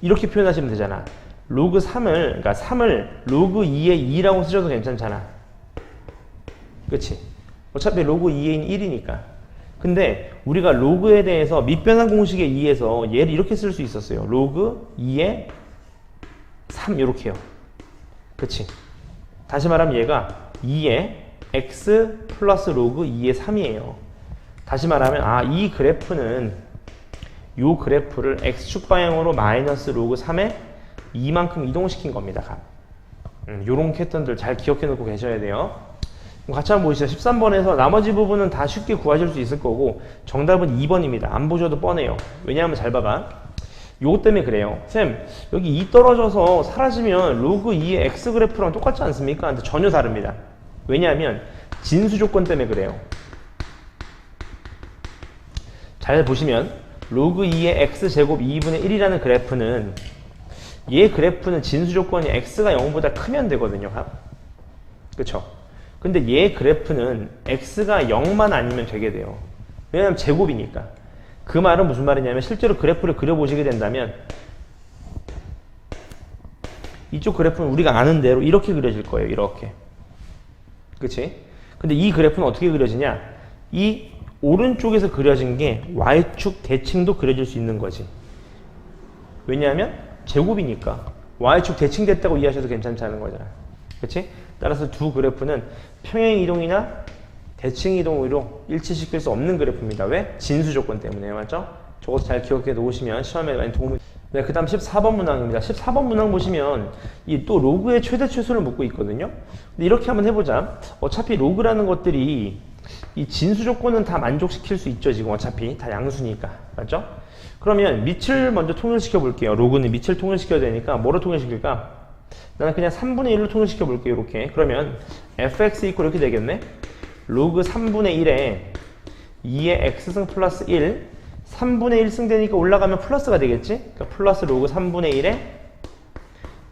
이렇게 표현하시면 되잖아. 로그 3을, 그러니까 3을 로그 2의 2라고 쓰셔도 괜찮잖아. 그치? 어차피 로그 2의 1이니까. 근데 우리가 로그에 대해서 밑변환 공식에 의해서 얘를 이렇게 쓸 수 있었어요. 로그 2의 3 이렇게요. 그치? 다시 말하면 얘가 2의 x 플러스 로그 2의 3이에요. 다시 말하면 이 그래프는 이 그래프를 x축 방향으로 마이너스 로그 3에 2만큼 이동시킨 겁니다. 요런 패턴들 잘 기억해 놓고 계셔야 돼요. 같이 한번 보시죠. 13번에서 나머지 부분은 다 쉽게 구하실 수 있을 거고 정답은 2번입니다. 안 보셔도 뻔해요. 왜냐하면 잘 봐봐. 요것 때문에 그래요. 쌤, 여기 2 떨어져서 사라지면 로그 2의 x 그래프랑 똑같지 않습니까? 근데 전혀 다릅니다. 왜냐하면 진수 조건 때문에 그래요. 잘 보시면 로그 2의 x제곱 2분의 1이라는 그래프는 얘 그래프는 진수 조건이 x가 0보다 크면 되거든요. 그쵸? 근데 얘 그래프는 x가 0만 아니면 되게 돼요. 왜냐하면 제곱이니까. 그 말은 무슨 말이냐면 실제로 그래프를 그려보시게 된다면 이쪽 그래프는 우리가 아는 대로 이렇게 그려질 거예요. 이렇게. 그치? 근데 이 그래프는 어떻게 그려지냐? 이 오른쪽에서 그려진 게 y축 대칭도 그려질 수 있는 거지. 왜냐하면 제곱이니까 y축 대칭됐다고 이해하셔도 괜찮다는 거잖아. 그치? 따라서 두 그래프는 평행 이동이나 대칭 이동으로 일치시킬 수 없는 그래프입니다. 왜? 진수 조건 때문에. 맞죠? 저것도 잘 기억해 놓으시면 시험에 많이 도움이. 네, 그 다음 14번 문항입니다. 14번 문항 보시면 이 또 로그의 최대 최소를 묻고 있거든요. 근데 이렇게 한번 해보자. 어차피 로그라는 것들이 이 진수 조건은 다 만족시킬 수 있죠. 지금 어차피 다 양수니까. 맞죠? 그러면 밑을 먼저 통일시켜 볼게요. 로그는 밑을 통일시켜야 되니까 뭐로 통일시킬까? 나는 그냥 3분의 1로 통일시켜 볼게요. 이렇게. 그러면 fx 이퀄 이렇게 되겠네. 로그 3분의 1에 2의 x승 플러스 1 3분의 1승 되니까 올라가면 플러스가 되겠지? 그러니까 플러스 로그 3분의 1에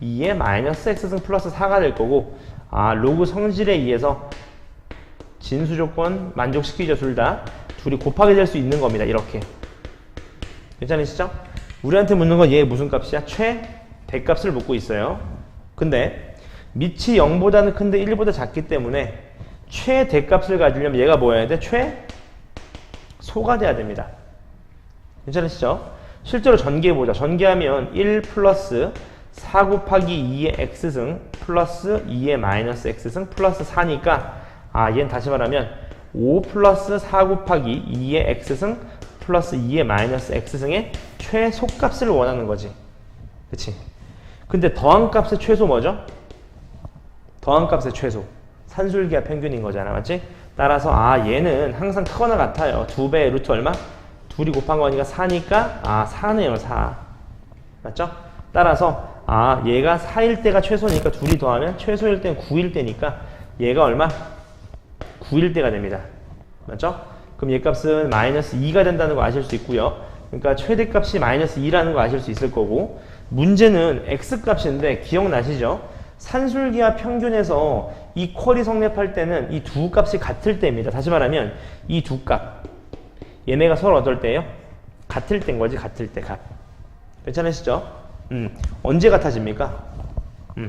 2의 마이너스 x승 플러스 4가 될 거고 로그 성질에 의해서 진수 조건 만족시키죠. 둘 다. 둘이 곱하게 될 수 있는 겁니다. 이렇게. 괜찮으시죠? 우리한테 묻는 건 얘 무슨 값이야? 최대값을 묻고 있어요. 근데 밑이 0보다는 큰데 1보다 작기 때문에 최대값을 가지려면 얘가 뭐여야 돼? 최소가 돼야 됩니다. 괜찮으시죠? 실제로 전개해보자. 전개하면 1 플러스 4 곱하기 2의 x승 플러스 2의 마이너스 x승 플러스 4니까 얘는 다시 말하면 5 플러스 4 곱하기 2의 x승 플러스 2의 마이너스 x승의 최소값을 원하는 거지. 그치? 근데 더한 값의 최소 뭐죠? 더한 값의 최소. 산술기하 평균인 거잖아. 맞지? 따라서 얘는 항상 크거나 같아요. 2배의 루트 얼마? 둘이 곱한 거니까 4니까 4네요. 4. 맞죠? 따라서 얘가 4일 때가 최소니까 둘이 더하면 최소일 때는 9일 때니까 얘가 얼마? 9일 때가 됩니다. 맞죠? 그럼 얘 값은 마이너스 2가 된다는 거 아실 수 있고요. 그러니까 최대값이 마이너스 2라는 거 아실 수 있을 거고, 문제는 x값인데 기억나시죠? 산술기하 평균에서 이 퀄이 성립할 때는 이 두 값이 같을 때입니다. 다시 말하면 이 두 값, 얘네가 서로 어떨 때예요? 같을 때인 거지. 같을 때 값. 괜찮으시죠? 언제 같아집니까?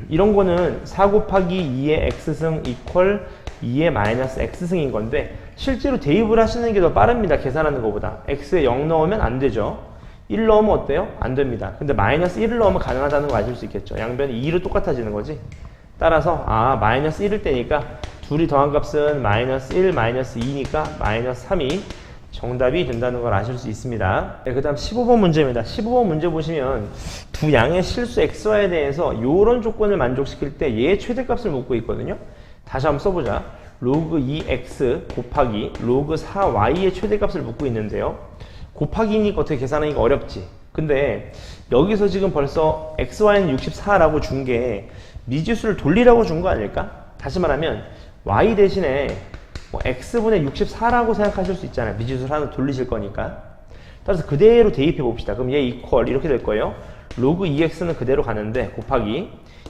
이런 거는 4 곱하기 2의 x승 이퀄 2의 마이너스 x승인 건데 실제로 대입을 하시는 게 더 빠릅니다. 계산하는 것보다. x에 0 넣으면 안 되죠. 1 넣으면 어때요? 안 됩니다. 근데 마이너스 1을 넣으면 가능하다는 거 아실 수 있겠죠. 양변이 2로 똑같아지는 거지. 따라서 마이너스 1일 때니까 둘이 더한 값은 마이너스 1, 마이너스 2니까 마이너스 3이 정답이 된다는 걸 아실 수 있습니다. 네, 그 다음 15번 문제입니다. 15번 문제 보시면 두 양의 실수 xy에 대해서 이런 조건을 만족시킬 때 얘의 최대값을 묻고 있거든요. 다시 한번 써보자. 로그 2x 곱하기 로그 4y의 최대값을 묻고 있는데요. 곱하기니까 어떻게 계산하기가 어렵지. 근데 여기서 지금 벌써 xy는 64라고 준 게 미지수를 돌리라고 준 거 아닐까? 다시 말하면 y 대신에 x분의 64라고 생각하실 수 있잖아요. 미지수를 하나 돌리실 거니까. 따라서 그대로 대입해 봅시다. 그럼 얘 이퀄 이렇게 될 거예요. 로그 2x는 그대로 가는데 곱하기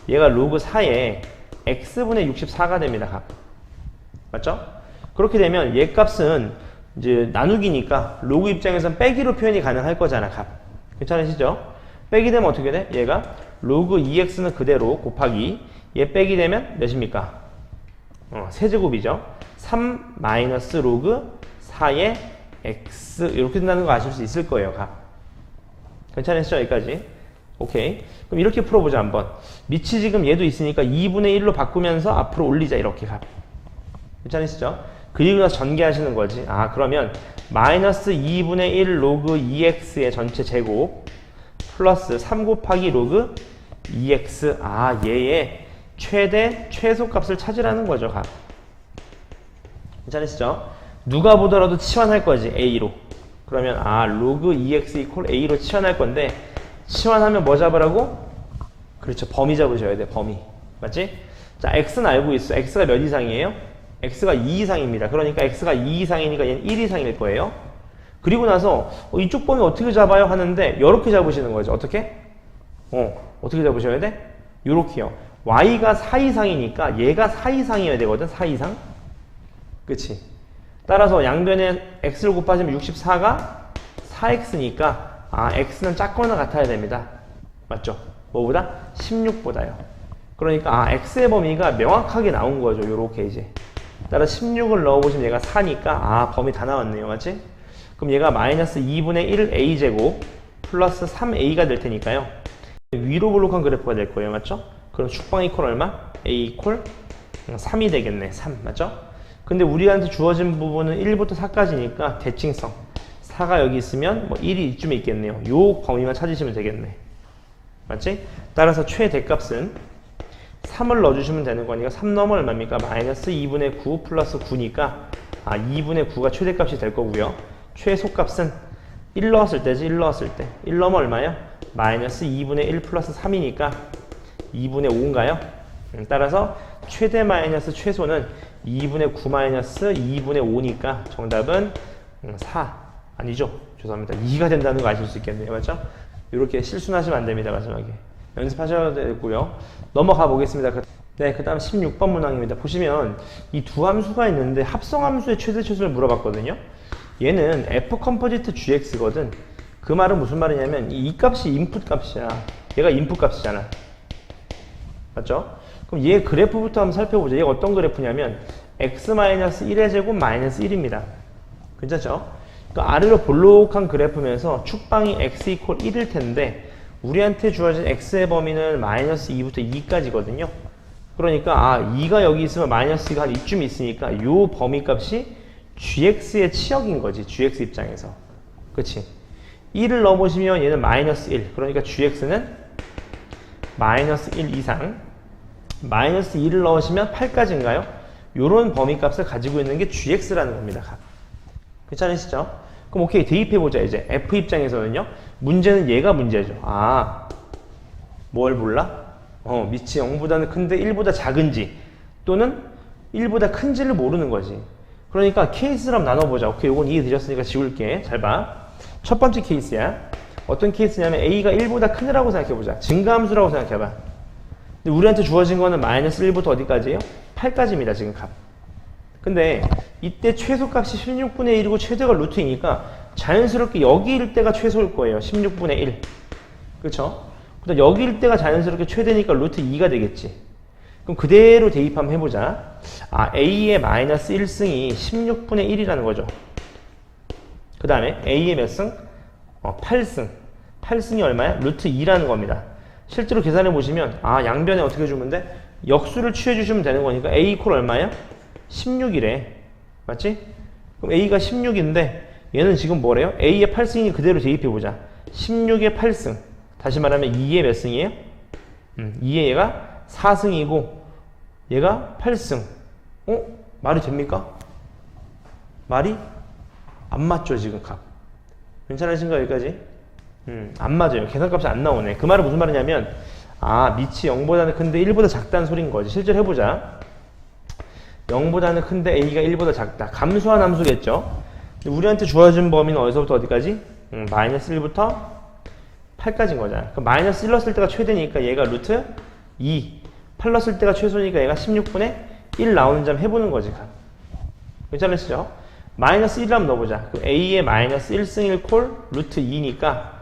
얘가 로그 4에 x분의 64가 됩니다. 값. 맞죠? 그렇게 되면 얘 값은 이제 나누기니까 로그 입장에서는 빼기로 표현이 가능할 거잖아. 값. 괜찮으시죠? 빼기 되면 어떻게 돼? 얘가 로그 2x는 그대로 곱하기 얘 빼기 되면 몇입니까? 세제곱이죠. 3 마이너스 로그 4의 x 이렇게 된다는 거 아실 수 있을 거예요. 값. 괜찮으시죠? 여기까지. 오케이. 그럼 이렇게 풀어보자 한번. 밑이 지금 얘도 있으니까 2분의 1로 바꾸면서 앞으로 올리자. 이렇게 값. 괜찮으시죠? 그리고 나서 전개하시는 거지. 그러면 마이너스 2분의 1 로그 2x의 전체 제곱 플러스 3 곱하기 로그 2x 얘의 최소값을 찾으라는 거죠. 값. 괜찮으시죠? 누가 보더라도 치환할 거지. a로. 그러면 로그 2x 이퀄 a로 치환할 건데 치환하면 뭐 잡으라고? 그렇죠. 범위 잡으셔야 돼. 범위. 맞지? 자, x는 알고 있어. x가 몇 이상이에요? x가 2 이상입니다. 그러니까 x가 2 이상이니까 얘는 1 이상일 거예요. 그리고 나서 이쪽 범위 어떻게 잡아요? 하는데 이렇게 잡으시는 거죠. 어떻게? 어떻게 잡으셔야 돼? 요렇게요. y가 4 이상이니까 얘가 4 이상이어야 되거든. 4 이상. 그치? 따라서 양변에 x를 곱하시면 64가 4x니까 x는 작거나 같아야 됩니다. 맞죠? 뭐보다? 16보다요. 그러니까 x의 범위가 명확하게 나온 거죠. 요렇게 이제. 따라 16을 넣어보시면 얘가 4니까 범위 다 나왔네요. 맞지? 그럼 얘가 마이너스 2분의 1 a제곱 플러스 3a가 될 테니까요. 위로 볼록한 그래프가 될 거예요. 맞죠? 그럼 축방 이퀄 얼마? a 이퀄 3이 되겠네. 3. 맞죠? 근데 우리한테 주어진 부분은 1부터 4까지니까 대칭성. 4가 여기 있으면 1이 이쯤에 있겠네요. 요 범위만 찾으시면 되겠네. 맞지? 따라서 최대값은 3을 넣어주시면 되는 거니까 3 넣으면 얼마입니까? 마이너스 2분의 9 플러스 9니까 2분의 9가 최대값이 될 거고요. 최소값은 1 넣었을 때지. 1 넣었을 때. 1 넣으면 얼마요? 마이너스 2분의 1 플러스 3이니까 2분의 5인가요? 따라서 최대 마이너스 최소는 2분의 9 마이너스 2분의 5니까 정답은 4. 아니죠. 죄송합니다. 2가 된다는 거 아실 수 있겠네요. 맞죠? 이렇게 실수는 하시면 안 됩니다. 마지막에. 연습하셔야 되고요. 넘어가 보겠습니다. 네, 그 다음 16번 문항입니다. 보시면 이 두 함수가 있는데 합성함수의 최대 최소를 물어봤거든요. 얘는 f 컴포지트 gx거든. 그 말은 무슨 말이냐면 이 값이 인풋 값이야. 얘가 인풋 값이잖아. 맞죠? 그럼 얘 그래프부터 한번 살펴보자. 얘가 어떤 그래프냐면 x-1의 제곱 마이너스 1입니다. 괜찮죠? 그러니까 아래로 볼록한 그래프면서 축방이 x 이퀄 1일 텐데 우리한테 주어진 x의 범위는 마이너스 2부터 2까지거든요. 그러니까 2가 여기 있으면 마이너스 2가 한 이쯤 있으니까 이 범위 값이 gx의 치역인 거지. gx 입장에서. 그치? 1을 넣어보시면 얘는 마이너스 1. 그러니까 gx는 마이너스 1 이상. 마이너스 2를 넣으시면 8까지인가요? 요런 범위 값을 가지고 있는 게 gx라는 겁니다. 괜찮으시죠? 그럼 오케이, 대입해보자. 이제 f 입장에서는요, 문제는 얘가 문제죠. 뭘 몰라? 밑이 0보다는 큰데 1보다 작은지 또는 1보다 큰지를 모르는 거지. 그러니까 케이스를 한번 나눠보자. 오케이, 요건 이해되셨으니까 지울게. 잘 봐. 첫 번째 케이스야. 어떤 케이스냐면 a가 1보다 크느라고 생각해보자. 증가함수라고 생각해봐. 근데 우리한테 주어진 거는 마이너스 1부터 어디까지예요? 8까지입니다. 지금 값. 근데 이때 최소값이 16분의 1이고 최대가 루트이니까 자연스럽게 여기일 때가 최소일 거예요. 16분의 1. 그쵸? 그다음 여기일 때가 자연스럽게 최대니까 루트 2가 되겠지. 그럼 그대로 대입 한번 해보자. a의 마이너스 1승이 16분의 1이라는 거죠. 그 다음에 a의 몇 승? 8승. 8승이 얼마야? 루트 2라는 겁니다. 실제로 계산해 보시면 양변에 어떻게 주면 돼? 역수를 취해 주시면 되는 거니까 a 이퀄 얼마야? 16이래. 맞지? 그럼 a가 16인데 얘는 지금 뭐래요? a의 8승이 그대로 대입해 보자. 16의 8승. 다시 말하면 2의 몇 승이에요? 2의 얘가 4승이고 얘가 8승. 말이 됩니까? 말이 안 맞죠, 지금 값. 괜찮으신가, 여기까지? 안 맞아요. 계산값이 안 나오네. 그 말은 무슨 말이냐면, 밑이 0보다는 큰데 1보다 작다는 소린 거지. 실제로 해보자. 0보다는 큰데 a가 1보다 작다. 감소한 함수겠죠? 우리한테 주어진 범위는 어디서부터 어디까지? 마이너스 1부터 8까지인 거잖아. 그럼 마이너스 1 넣었을 때가 최대니까 얘가 루트 2. 8 넣었을 때가 최소니까 얘가 16분의 1 나오는 점 해보는 거지. 괜찮으시죠? 마이너스 1을 한번 넣어보자. 그럼 a의 마이너스 1승 1콜 루트 2니까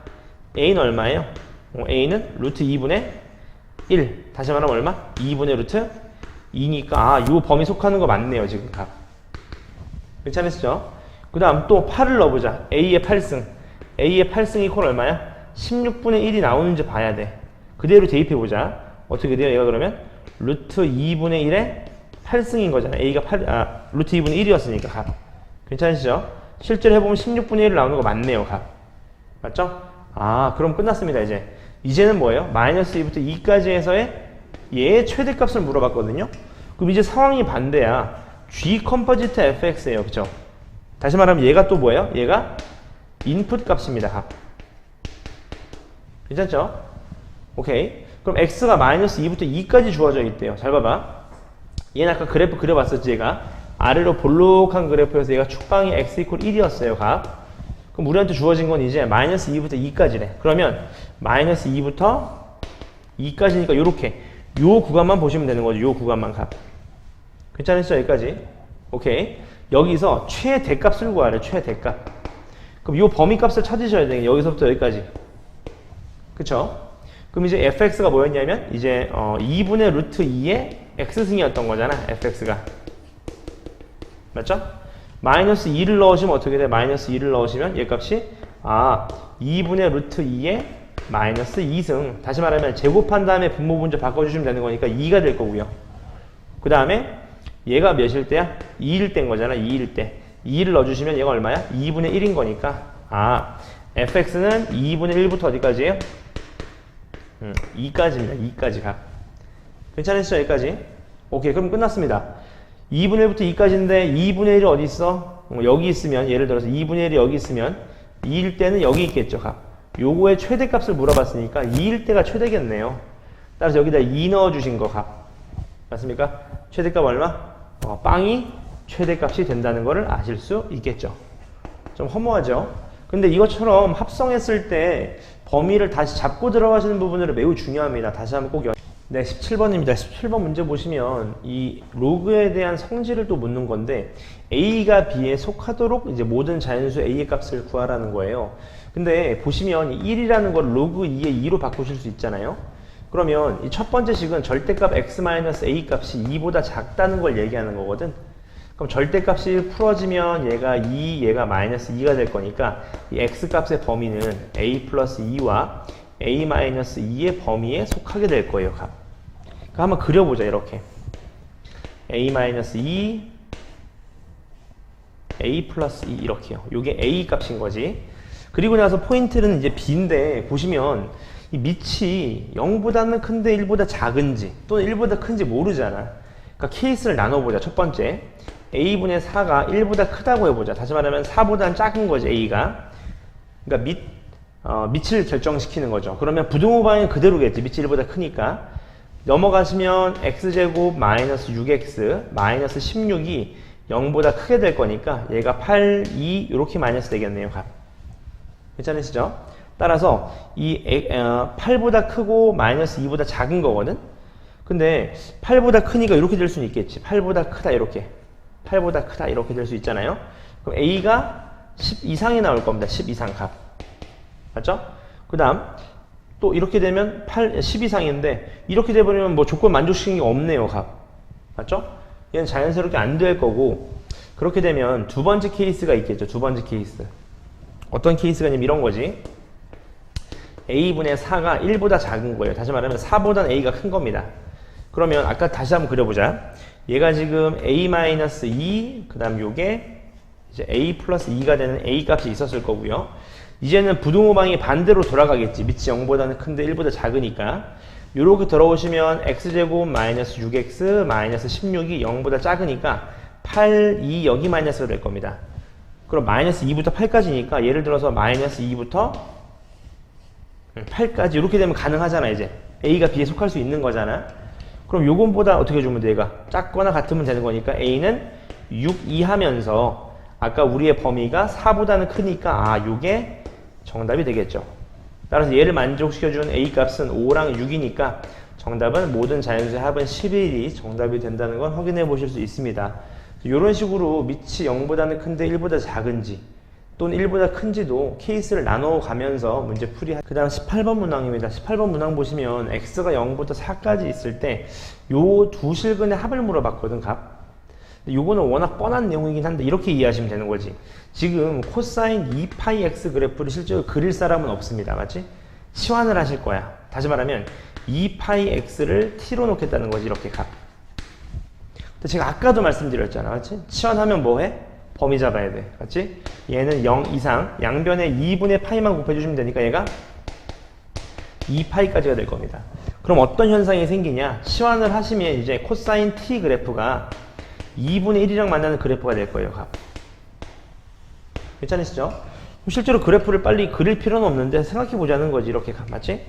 a는 얼마예요? a는 루트 2분의 1. 다시 말하면 얼마? 2분의 루트 2니까 요 범위 속하는 거 맞네요. 지금 값. 괜찮으시죠? 그 다음 또 8을 넣어보자. a의 8승. a의 8승 이퀄 얼마야? 16분의 1이 나오는지 봐야 돼. 그대로 대입해보자. 어떻게 돼요? 얘가 그러면 루트 2분의 1의 8승인 거잖아. a가 루트 2분의 1이었으니까 값. 괜찮으시죠? 실제로 해보면 16분의 1 나오는 거 맞네요. 값. 맞죠? 그럼 끝났습니다. 이제는 뭐예요? 마이너스 2부터 2까지 해서의 얘의 최대값을 물어봤거든요. 그럼 이제 상황이 반대야. g 컴포지트 fx예요. 그쵸? 다시 말하면 얘가 또 뭐예요? 얘가 인풋 값입니다. 값. 괜찮죠? 오케이. 그럼 x가 마이너스 2부터 2까지 주어져 있대요. 잘 봐봐. 얘는 아까 그래프 그려봤었지, 얘가. 아래로 볼록한 그래프에서 얘가 축방이 x 이퀄 1이었어요. 값. 그럼 우리한테 주어진 건 이제 마이너스 2부터 2까지래. 그러면 마이너스 2부터 2까지니까 요렇게 요 구간만 보시면 되는 거죠. 요 구간만 값. 괜찮으시죠? 여기까지. 오케이. 여기서 최대값을 구하래. 최대값. 그럼 요 범위값을 찾으셔야 돼요. 여기서부터 여기까지. 그쵸? 그럼 이제 fx가 뭐였냐면 이제 2분의 루트 2의 x승이었던 거잖아. fx가. 맞죠? 마이너스 2를 넣으시면 어떻게 돼? 마이너스 2를 넣으시면 얘 값이 2분의 루트 2의 마이너스 2승. 다시 말하면 제곱한 다음에 분모 분자 바꿔주시면 되는 거니까 2가 될 거고요. 그 다음에 얘가 몇일 때야? 2일 때인 거잖아. 2일 때. 2를 넣어주시면 얘가 얼마야? 2분의 1인 거니까 fx는 2분의 1부터 어디까지예요? 2까지입니다. 2까지 가. 괜찮으시죠? 여기까지? 오케이. 그럼 끝났습니다. 2분의 1부터 2까지인데 2분의 1이 어디 있어? 여기 있으면 예를 들어서 2분의 1이 여기 있으면 2일 때는 여기 있겠죠. 값. 요거의 최대값을 물어봤으니까 2일 때가 최대겠네요. 따라서 여기다 2 넣어주신 거 값. 맞습니까? 최대값 얼마? 빵이 최대값이 된다는 것을 아실 수 있겠죠. 좀 허무하죠? 근데 이것처럼 합성했을 때 범위를 다시 잡고 들어가시는 부분들은 매우 중요합니다. 다시 한번 꼭 네, 17번입니다. 17번 문제 보시면 이 로그에 대한 성질을 또 묻는 건데 a가 b에 속하도록 이제 모든 자연수 a의 값을 구하라는 거예요. 근데 보시면 1이라는 걸 로그 2의 2로 바꾸실 수 있잖아요. 그러면 이 첫 번째 식은 절대값 x-a 값이 2보다 작다는 걸 얘기하는 거거든. 그럼 절대값이 풀어지면 얘가 2, 얘가 마이너스 2가 될 거니까 이 x값의 범위는 a 플러스 2와 a 마이너스 2의 범위에 속하게 될 거예요. 값. 그러니까 한번 그려보자. 이렇게 a 마이너스 2, a 플러스 2 이렇게요. 요게 a 값인 거지. 그리고 나서 포인트는 이제 b인데 보시면 이 밑이 0보다는 큰데 1보다 작은지 또는 1보다 큰지 모르잖아. 그러니까 케이스를 나눠보자. 첫 번째 a분의 4가 1보다 크다고 해보자. 다시 말하면 4보다는 작은 거지 a가. 그러니까 밑을 결정시키는 거죠. 그러면 부등호 방향은 그대로겠지. 밑이 1보다 크니까. 넘어가시면 x제곱 마이너스 6x 마이너스 16이 0보다 크게 될 거니까 얘가 8, 2 이렇게 마이너스 되겠네요. 값. 괜찮으시죠? 따라서 이 8보다 크고 마이너스 2보다 작은 거거든. 근데 8보다 크니까 이렇게 될 수는 있겠지. 8보다 크다 이렇게. 8보다 크다 이렇게 될 수 있잖아요. 그럼 a가 10 이상이 나올 겁니다. 10 이상 값. 맞죠? 그 다음 또 이렇게 되면 10 이상인데 이렇게 돼버리면 뭐 조건 만족시키는 게 없네요. 값. 맞죠? 얘는 자연스럽게 안 될 거고, 그렇게 되면 두 번째 케이스가 있겠죠. 두 번째 케이스. 어떤 케이스가 있냐면 이런 거지. a분의 4가 1보다 작은 거예요. 다시 말하면 4보다는 a가 큰 겁니다. 그러면 아까 다시 한번 그려보자. 얘가 지금 a-2, 그 다음 요게 이제 a 플러스 2가 되는 a 값이 있었을 거고요. 이제는 부등호방이 반대로 돌아가겠지. 밑이 0보다는 큰데 1보다 작으니까. 요렇게 들어오시면 x제곱 마이너스 6x 마이너스 16이 0보다 작으니까 8, 2 여기 마이너스가 될 겁니다. 그럼 마이너스 2부터 8까지니까 예를 들어서 마이너스 2부터 8까지 이렇게 되면 가능하잖아. 이제 a가 b에 속할 수 있는 거잖아. 그럼 요건보다 어떻게 주면 돼? 얘가 작거나 같으면 되는 거니까 a는 6 이하면서 아까 우리의 범위가 4보다는 크니까 아 요게 정답이 되겠죠. 따라서 얘를 만족시켜준 a 값은 5랑 6이니까 정답은 모든 자연수의 합은 11이 정답이 된다는 걸 확인해 보실 수 있습니다. 이런 식으로 밑이 0보다는 큰데 1보다 작은지 또는 1보다 큰지도 케이스를 나눠 가면서 문제 풀이. 그 다음 18번 문항입니다. 18번 문항 보시면 x가 0부터 4까지 있을 때 요 두 실근의 합을 물어봤거든. 값. 요거는 워낙 뻔한 내용이긴 한데 이렇게 이해하시면 되는 거지. 지금 코사인 2파이x 그래프를 실제로 그릴 사람은 없습니다. 맞지? 치환을 하실 거야. 다시 말하면 2파이x를 t로 놓겠다는 거지. 이렇게 값. 근데 제가 아까도 말씀드렸잖아. 맞지? 치환하면 뭐 해? 범위 잡아야 돼. 맞지? 얘는 0 이상 양변에 2분의 파이만 곱해주시면 되니까 얘가 2파이까지가 될 겁니다. 그럼 어떤 현상이 생기냐? 치환을 하시면 이제 코사인 t 그래프가 2분의 1이랑 만나는 그래프가 될 거예요. 값. 괜찮으시죠? 실제로 그래프를 빨리 그릴 필요는 없는데 생각해 보자는 거지. 이렇게 값. 맞지?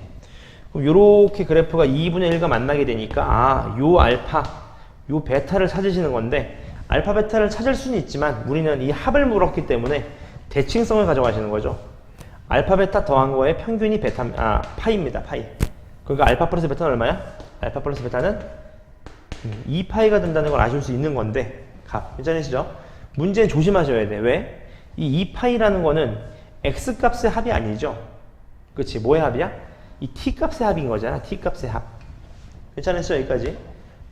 그럼 요렇게 그래프가 2분의 1과 만나게 되니까 아, 요 알파, 요 베타를 찾으시는 건데 알파 베타를 찾을 수는 있지만 우리는 이 합을 물었기 때문에 대칭성을 가져가시는 거죠. 알파 베타 더한 거에 평균이 파이입니다. 파이. 그러니까 알파 플러스 베타는 얼마야? 알파 플러스 베타는 2파이가 된다는 걸 아실 수 있는 건데 값. 괜찮으시죠? 문제는 조심하셔야 돼. 왜? 이 2파이라는 거는 x값의 합이 아니죠. 그치? 뭐의 합이야? 이 t값의 합인 거잖아. t값의 합. 괜찮으시죠? 여기까지?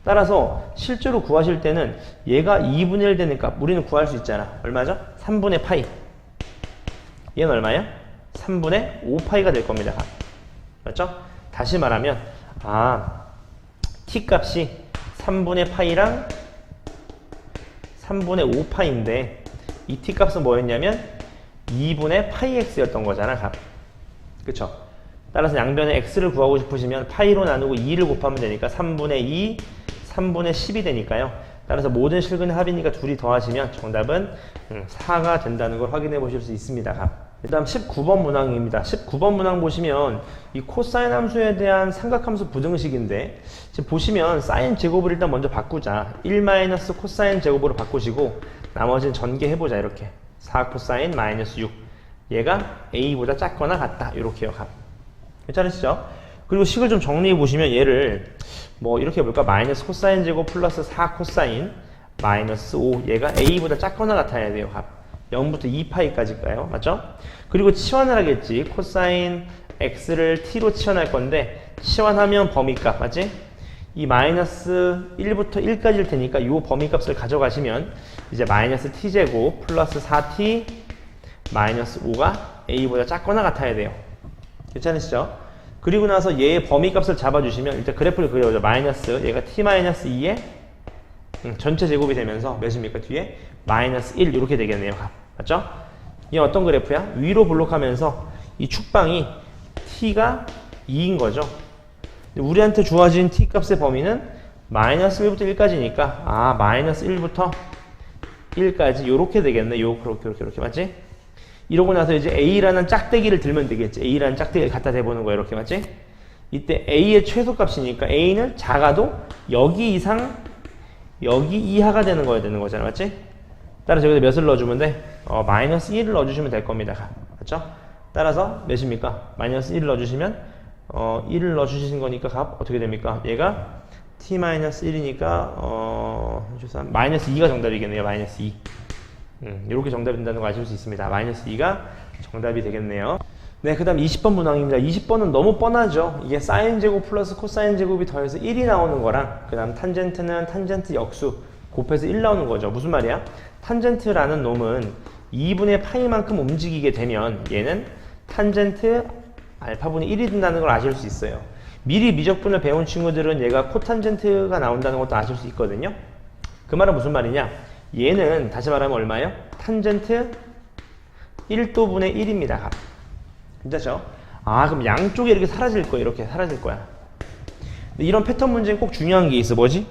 따라서 실제로 구하실 때는 얘가 2분의 1 되는 값 우리는 구할 수 있잖아. 얼마죠? 3분의 파이. 얘는 얼마야? 3분의 5파이가 될 겁니다. 값. 맞죠? 다시 말하면 t값이 3분의 파이랑 3분의 5파인데 이 t값은 뭐였냐면 2분의 파이x였던 거잖아. 값. 그쵸? 따라서 양변에 x를 구하고 싶으시면 파이로 나누고 2를 곱하면 되니까 3분의 2, 3분의 10이 되니까요. 따라서 모든 실근의 합이니까 둘이 더하시면 정답은 4가 된다는 걸 확인해 보실 수 있습니다. 값. 그 다음 19번 문항입니다. 19번 문항 보시면 이 코사인 함수에 대한 삼각함수 부등식인데 지금 보시면 사인 제곱을 일단 먼저 바꾸자. 1 마이너스 코사인 제곱으로 바꾸시고 나머지는 전개해보자. 이렇게 4 코사인 마이너스 6 얘가 a보다 작거나 같다. 이렇게요. 값. 괜찮으시죠? 그리고 식을 좀 정리해 보시면 얘를 뭐 이렇게 해볼까? 마이너스 코사인 제곱 플러스 4 코사인 마이너스 5 얘가 a보다 작거나 같아야 돼요. 값. 0부터 2파이까지일까요? 맞죠? 그리고 치환을 하겠지. 코사인 x를 t로 치환할 건데 치환하면 범위값 맞지? 이 마이너스 1부터 1까지일 테니까 이 범위값을 가져가시면 이제 마이너스 t제곱 플러스 4t 마이너스 5가 a보다 작거나 같아야 돼요. 괜찮으시죠? 그리고 나서 얘의 범위값을 잡아주시면 일단 그래프를 그려보죠. 마이너스 얘가 t-2에 전체 제곱이 되면서 몇입니까? 뒤에 마이너스 1 이렇게 되겠네요. 맞죠? 이게 어떤 그래프야? 위로 블록하면서 이 축방이 t가 2인 거죠. 우리한테 주어진 t 값의 범위는 마이너스 1부터 1까지니까 마이너스 1부터 1까지 요렇게 되겠네. 요렇게 맞지? 이러고 나서 이제 a라는 짝대기를 들면 되겠지. a라는 짝대기를 갖다 대보는 거야. 이렇게 맞지? 이때 a의 최소값이니까 a는 작아도 여기 이상 여기 이하가 되는 거야 되는 거잖아. 맞지? 따라서 여기다 몇을 넣어주면 돼? 마이너스 1을 넣어주시면 될 겁니다. 맞죠? 따라서 몇입니까? 마이너스 1을 넣어주시면 1을 넣어주시는 거니까 값 어떻게 됩니까? 얘가 t-1이니까 마이너스 2가 정답이겠네요. 마이너스 2. 이렇게 정답이 된다는 거 아실 수 있습니다. 마이너스 2가 정답이 되겠네요. 네, 그 다음 20번 문항입니다. 20번은 너무 뻔하죠. 이게 사인 제곱 플러스 코사인 제곱이 더해서 1이 나오는 거랑 그 다음 탄젠트는 탄젠트 역수 곱해서 1 나오는 거죠. 무슨 말이야? 탄젠트라는 놈은 2분의 파이만큼 움직이게 되면 얘는 탄젠트 알파분이 1이 된다는 걸 아실 수 있어요. 미리 미적분을 배운 친구들은 얘가 코탄젠트가 나온다는 것도 아실 수 있거든요. 그 말은 무슨 말이냐? 얘는 다시 말하면 얼마예요? 탄젠트 1도분의 1입니다. 괜찮죠? 그럼 양쪽에 이렇게 사라질 거예요. 이렇게 사라질 거야. 근데 이런 패턴 문제는 꼭 중요한 게 있어. 뭐지?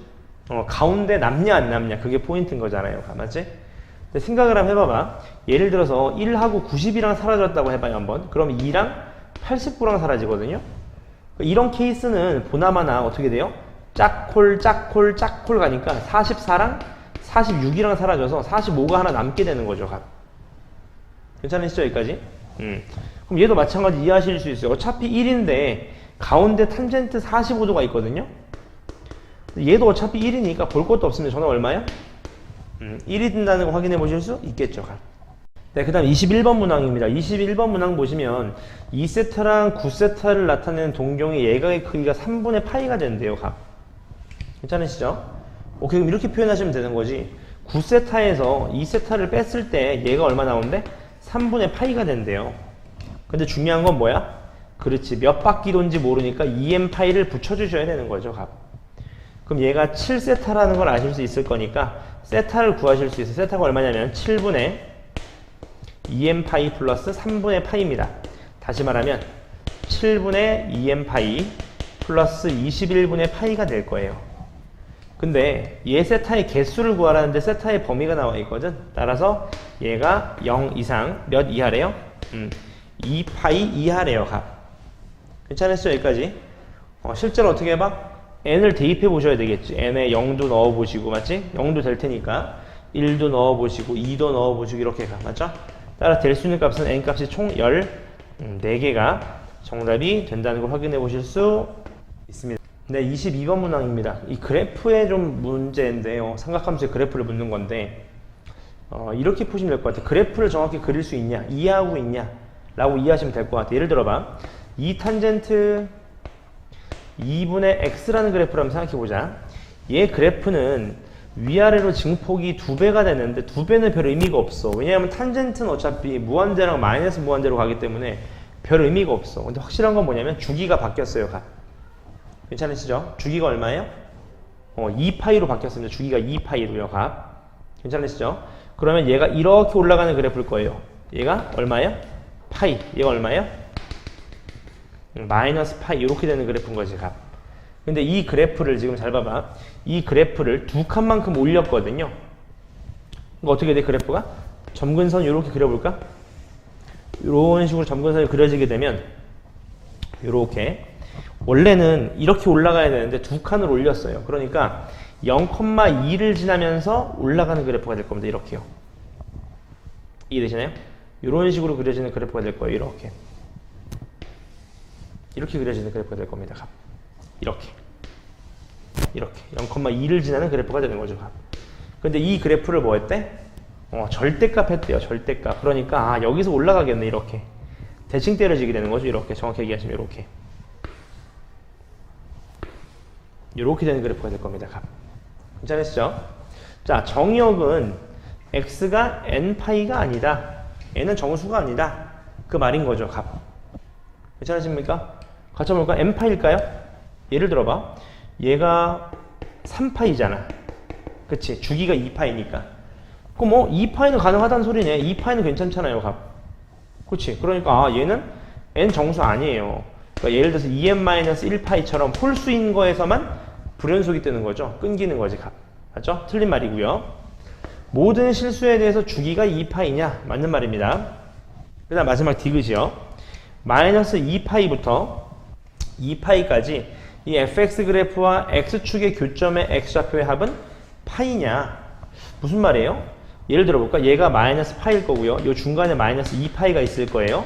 가운데 남냐 안 남냐. 그게 포인트인 거잖아요. 맞지? 근데 생각을 한번 해봐봐. 예를 들어서 1하고 90이랑 사라졌다고 해봐요. 한번. 그럼 2랑 89랑 사라지거든요. 이런 케이스는 보나마나 어떻게 돼요? 짝콜 가니까 44랑 46이랑 사라져서 45가 하나 남게 되는 거죠. 괜찮으시죠? 여기까지? 그럼 얘도 마찬가지 이해하실 수 있어요. 어차피 1인데 가운데 탄젠트 45도가 있거든요. 얘도 어차피 1이니까 볼 것도 없으면 저는 얼마야? 1이 된다는 거 확인해 보실 수 있겠죠. 네, 그 다음 21번 문항입니다. 21번 문항 보시면 2세타랑 9세타를 나타내는 동경의 예각의 크기가 3분의 파이가 된대요. 괜찮으시죠? 오케이, 그럼 이렇게 표현하시면 되는 거지. 9세타에서 2세타를 뺐을 때 얘가 얼마 나온대? 3분의 파이가 된대요. 근데 중요한 건 뭐야? 그렇지, 몇 바퀴 돈지 모르니까 2m 파이를 붙여주셔야 되는 거죠. 그럼 얘가 7세타라는 걸 아실 수 있을 거니까 세타를 구하실 수 있어요. 세타가 얼마냐면 7분의 2m 파이 플러스 3분의 파이입니다. 다시 말하면 7분의 2m 파이 플러스 21분의 파이가 될 거예요. 근데 얘 세타의 개수를 구하라는데 세타의 범위가 나와 있거든. 따라서 얘가 0 이상 몇 이하래요? 2파이 이하래요. 괜찮으시죠? 여기까지. 실제로 어떻게 해봐? n을 대입해 보셔야 되겠지. n에 0도 넣어 보시고, 맞지? 0도 될 테니까 1도 넣어 보시고 2도 넣어 보시고 이렇게 맞죠? 따라 될 수 있는 값은 n 값이 총 14개가 정답이 된다는 걸 확인해 보실 수 있습니다. 네, 22번 문항입니다. 이 그래프의 좀 문제인데요. 삼각함수의 그래프를 묻는 건데 이렇게 푸시면 될 것 같아요. 그래프를 정확히 그릴 수 있냐, 이해하고 있냐 라고 이해하시면 될 것 같아요. 예를 들어봐. 2 탄젠트 2분의 x라는 그래프를 한번 생각해보자. 얘 그래프는 위아래로 증폭이 2배가 되는데 2배는 별 의미가 없어. 왜냐하면 탄젠트는 어차피 무한대랑 마이너스 무한대로 가기 때문에 별 의미가 없어. 근데 확실한 건 뭐냐면 주기가 바뀌었어요. 괜찮으시죠? 주기가 얼마예요? 2파이로 바뀌었습니다. 주기가 2파이로요. 괜찮으시죠? 그러면 얘가 이렇게 올라가는 그래프일 거예요. 얘가 얼마예요? 파이. 얘가 얼마예요? 마이너스 파이. 이렇게 되는 그래프인 거지. 근데 이 그래프를 지금 잘 봐봐. 이 그래프를 두 칸만큼 올렸거든요. 그러니까 어떻게 돼? 그래프가? 점근선 이렇게 그려볼까? 이런 식으로 점근선이 그려지게 되면 이렇게 원래는 이렇게 올라가야 되는데 두 칸을 올렸어요. 그러니까 0,2를 지나면서 올라가는 그래프가 될 겁니다. 이렇게요. 이해되시나요? 이런 식으로 그려지는 그래프가 될 거예요. 이렇게 그려지는 그래프가 될 겁니다. 이렇게 0,2를 지나는 그래프가 되는 거죠. 근데 이 그래프를 뭐 했대? 절대값 했대요. 절대값. 그러니까 여기서 올라가겠네. 이렇게 대칭 때려지게 되는 거죠. 이렇게 정확히 얘기하시면 이렇게 되는 그래프가 될 겁니다. 값. 괜찮으시죠? 자, 정의역은 x가 n파이가 아니다. n은 정수가 아니다. 그 말인 거죠. 값. 괜찮으십니까? 같이 한번 볼까? n파일까요? 예를 들어봐. 얘가 3파이잖아. 그치? 주기가 2파이니까. 그럼 뭐 2파이는 가능하다는 소리네. 2파이는 괜찮잖아요. 값. 그치? 그러니까 얘는 n 정수 아니에요. 그러니까 예를 들어서 2n-1파이처럼 홀수인 거에서만 불연속이 뜨는 거죠. 끊기는 거지. 값. 맞죠? 틀린 말이고요. 모든 실수에 대해서 주기가 2파이냐? 맞는 말입니다. 그 다음 마지막 디귿이요. 마이너스 2파이부터 2파이까지 이 fx 그래프와 x축의 교점의 x좌표의 합은 파이냐? 무슨 말이에요? 예를 들어볼까? 얘가 마이너스 파일 거고요. 요 중간에 마이너스 2파이가 있을 거예요.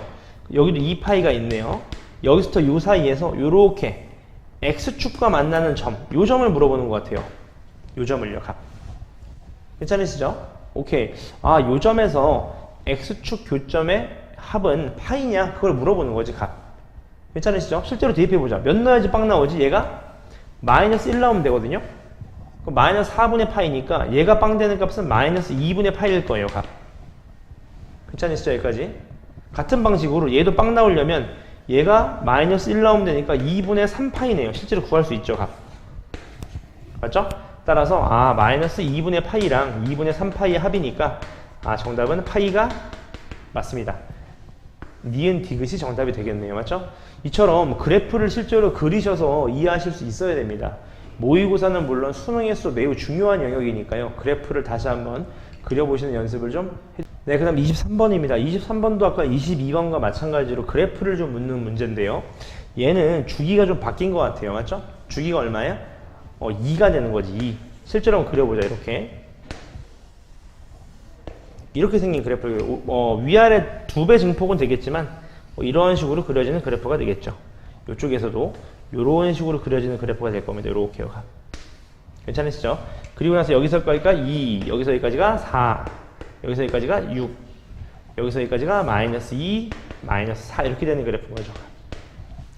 여기도 2파이가 있네요. 여기서부터 요 사이에서 요렇게 x축과 만나는 점, 요 점을 물어보는 것 같아요. 요 점을요. 값. 괜찮으시죠? 오케이. 요 점에서 x축 교점의 합은 파이냐? 그걸 물어보는 거지. 값. 괜찮으시죠? 실제로 대입해보자. 몇 넣어야지 빵 나오지? 얘가 마이너스 1 나오면 되거든요. 그럼 마이너스 4분의 파이니까 얘가 빵 되는 값은 마이너스 2분의 파이일 거예요. 값. 괜찮으시죠? 여기까지. 같은 방식으로 얘도 빵 나오려면 얘가 마이너스 1 나오면 되니까 2분의 3파이네요. 실제로 구할 수 있죠. 값. 맞죠? 따라서 마이너스 2분의 파이랑 2분의 3파이의 합이니까 정답은 파이가 맞습니다. 니은 디귿이 정답이 되겠네요. 맞죠? 이처럼 그래프를 실제로 그리셔서 이해하실 수 있어야 됩니다. 모의고사는 물론 수능에서 매우 중요한 영역이니까요. 그래프를 다시 한번 그려보시는 연습을 좀 네, 그 다음 23번입니다. 23번도 아까 22번과 마찬가지로 그래프를 좀 묻는 문제인데요. 얘는 주기가 좀 바뀐 것 같아요. 맞죠? 주기가 얼마야? 2가 되는 거지. 2. 실제로 한번 그려보자. 이렇게 생긴 그래프를 위아래 2배 증폭은 되겠지만 이런 식으로 그려지는 그래프가 되겠죠. 이쪽에서도 이런 식으로 그려지는 그래프가 될 겁니다. 이렇게요. 괜찮으시죠? 그리고 나서 여기서까지가 2, 여기서 여기까지가 4, 여기서 여기까지가 6, 여기서 여기까지가 마이너스 2, 마이너스 4 이렇게 되는 그래프인 거죠.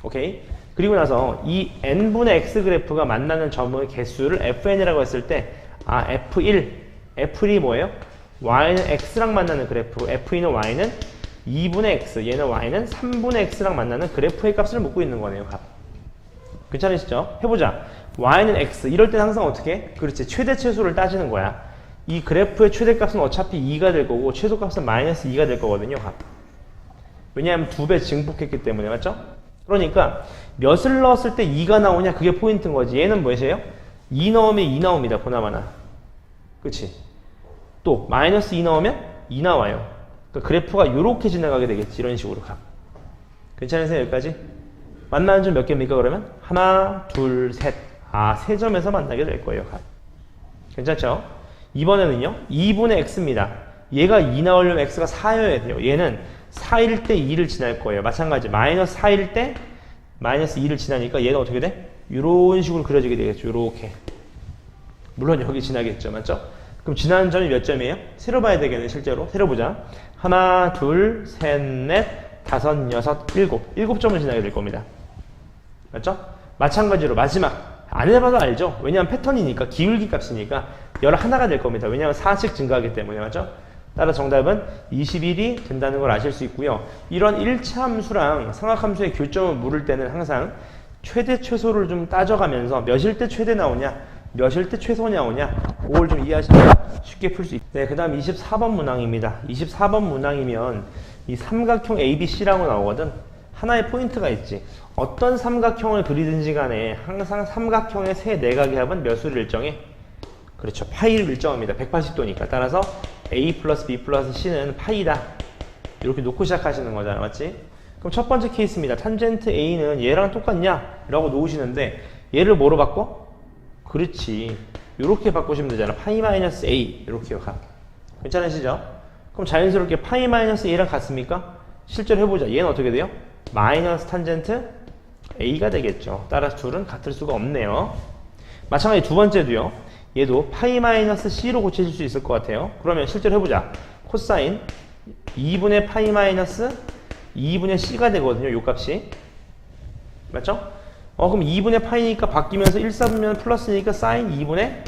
오케이? 그리고 나서 이 n분의 x 그래프가 만나는 점의 개수를 fn이라고 했을 때 f1, f1이 뭐예요? y는 x랑 만나는 그래프, f2는 y는 2분의 x, 얘는 y는 3분의 x랑 만나는 그래프의 값을 묻고 있는 거네요. 값. 괜찮으시죠? 해보자. y는 x, 이럴 땐 항상 어떻게 해? 그렇지, 최대 최소를 따지는 거야. 이 그래프의 최대값은 어차피 2가 될 거고 최소값은 마이너스 2가 될 거거든요. 값. 왜냐하면 2배 증폭했기 때문에. 맞죠? 그러니까 몇을 넣었을 때 2가 나오냐, 그게 포인트인 거지. 얘는 뭐예요? 2 넣으면 2 나옵니다. 보나마나. 그치? 또 마이너스 2 넣으면 2 나와요. 그러니까 그래프가 이렇게 지나가게 되겠지. 이런 식으로 값. 괜찮으세요? 여기까지? 만나는 점 몇 개입니까? 그러면 하나, 둘, 셋. 세 점에서 만나게 될 거예요. 값. 괜찮죠? 이번에는요. 2분의 x입니다. 얘가 2 나오려면 x가 4여야 돼요. 얘는 4일 때 2를 지날 거예요. 마찬가지. 마이너스 4일 때 마이너스 2를 지나니까 얘는 어떻게 돼? 이런 식으로 그려지게 되겠죠. 이렇게. 물론 여기 지나겠죠. 맞죠? 그럼 지나는 점이 몇 점이에요? 세로 봐야 되겠네. 실제로. 세로 보자. 하나, 둘, 셋, 넷, 다섯, 여섯, 일곱. 7점을 지나게 될 겁니다. 맞죠? 마찬가지로 마지막. 안 해봐도 알죠? 왜냐하면 패턴이니까, 기울기 값이니까 11가 될 겁니다. 왜냐하면 4씩 증가하기 때문에. 맞죠? 따라 정답은 21이 된다는 걸 아실 수 있고요. 이런 1차 함수랑 삼각함수의 교점을 물을 때는 항상 최대 최소를 좀 따져가면서 몇일 때 최대 나오냐, 몇일 때 최소 나오냐, 그걸 좀 이해하시면 쉽게 풀 수 있어요. 네, 그 다음 24번 문항입니다. 24번 문항이면 이 삼각형 ABC라고 나오거든. 하나의 포인트가 있지. 어떤 삼각형을 그리든지 간에 항상 삼각형의 세 내각의 합은 몇 수를 일정해? 그렇죠. 파이를 일정합니다. 180도니까. 따라서 A 플러스 B 플러스 C는 파이다. 이렇게 놓고 시작하시는 거잖아. 맞지? 그럼 첫 번째 케이스입니다. 탄젠트 A는 얘랑 똑같냐? 라고 놓으시는데 얘를 뭐로 바꿔? 그렇지. 이렇게 바꾸시면 되잖아. 파이 마이너스 A. 이렇게요. 괜찮으시죠? 그럼 자연스럽게 파이 마이너스 A랑 같습니까? 실제로 해보자. 얘는 어떻게 돼요? 마이너스 탄젠트 A가 되겠죠. 따라서 둘은 같을 수가 없네요. 마찬가지 두 번째도요. 얘도 파이 마이너스 C로 고쳐질 수 있을 것 같아요. 그러면 실제로 해보자. 코사인 2분의 파이 마이너스 2분의 c가 되거든요. 요 값이. 맞죠? 그럼 2분의 파이니까 바뀌면서 1, 4분면 플러스니까 사인 2분의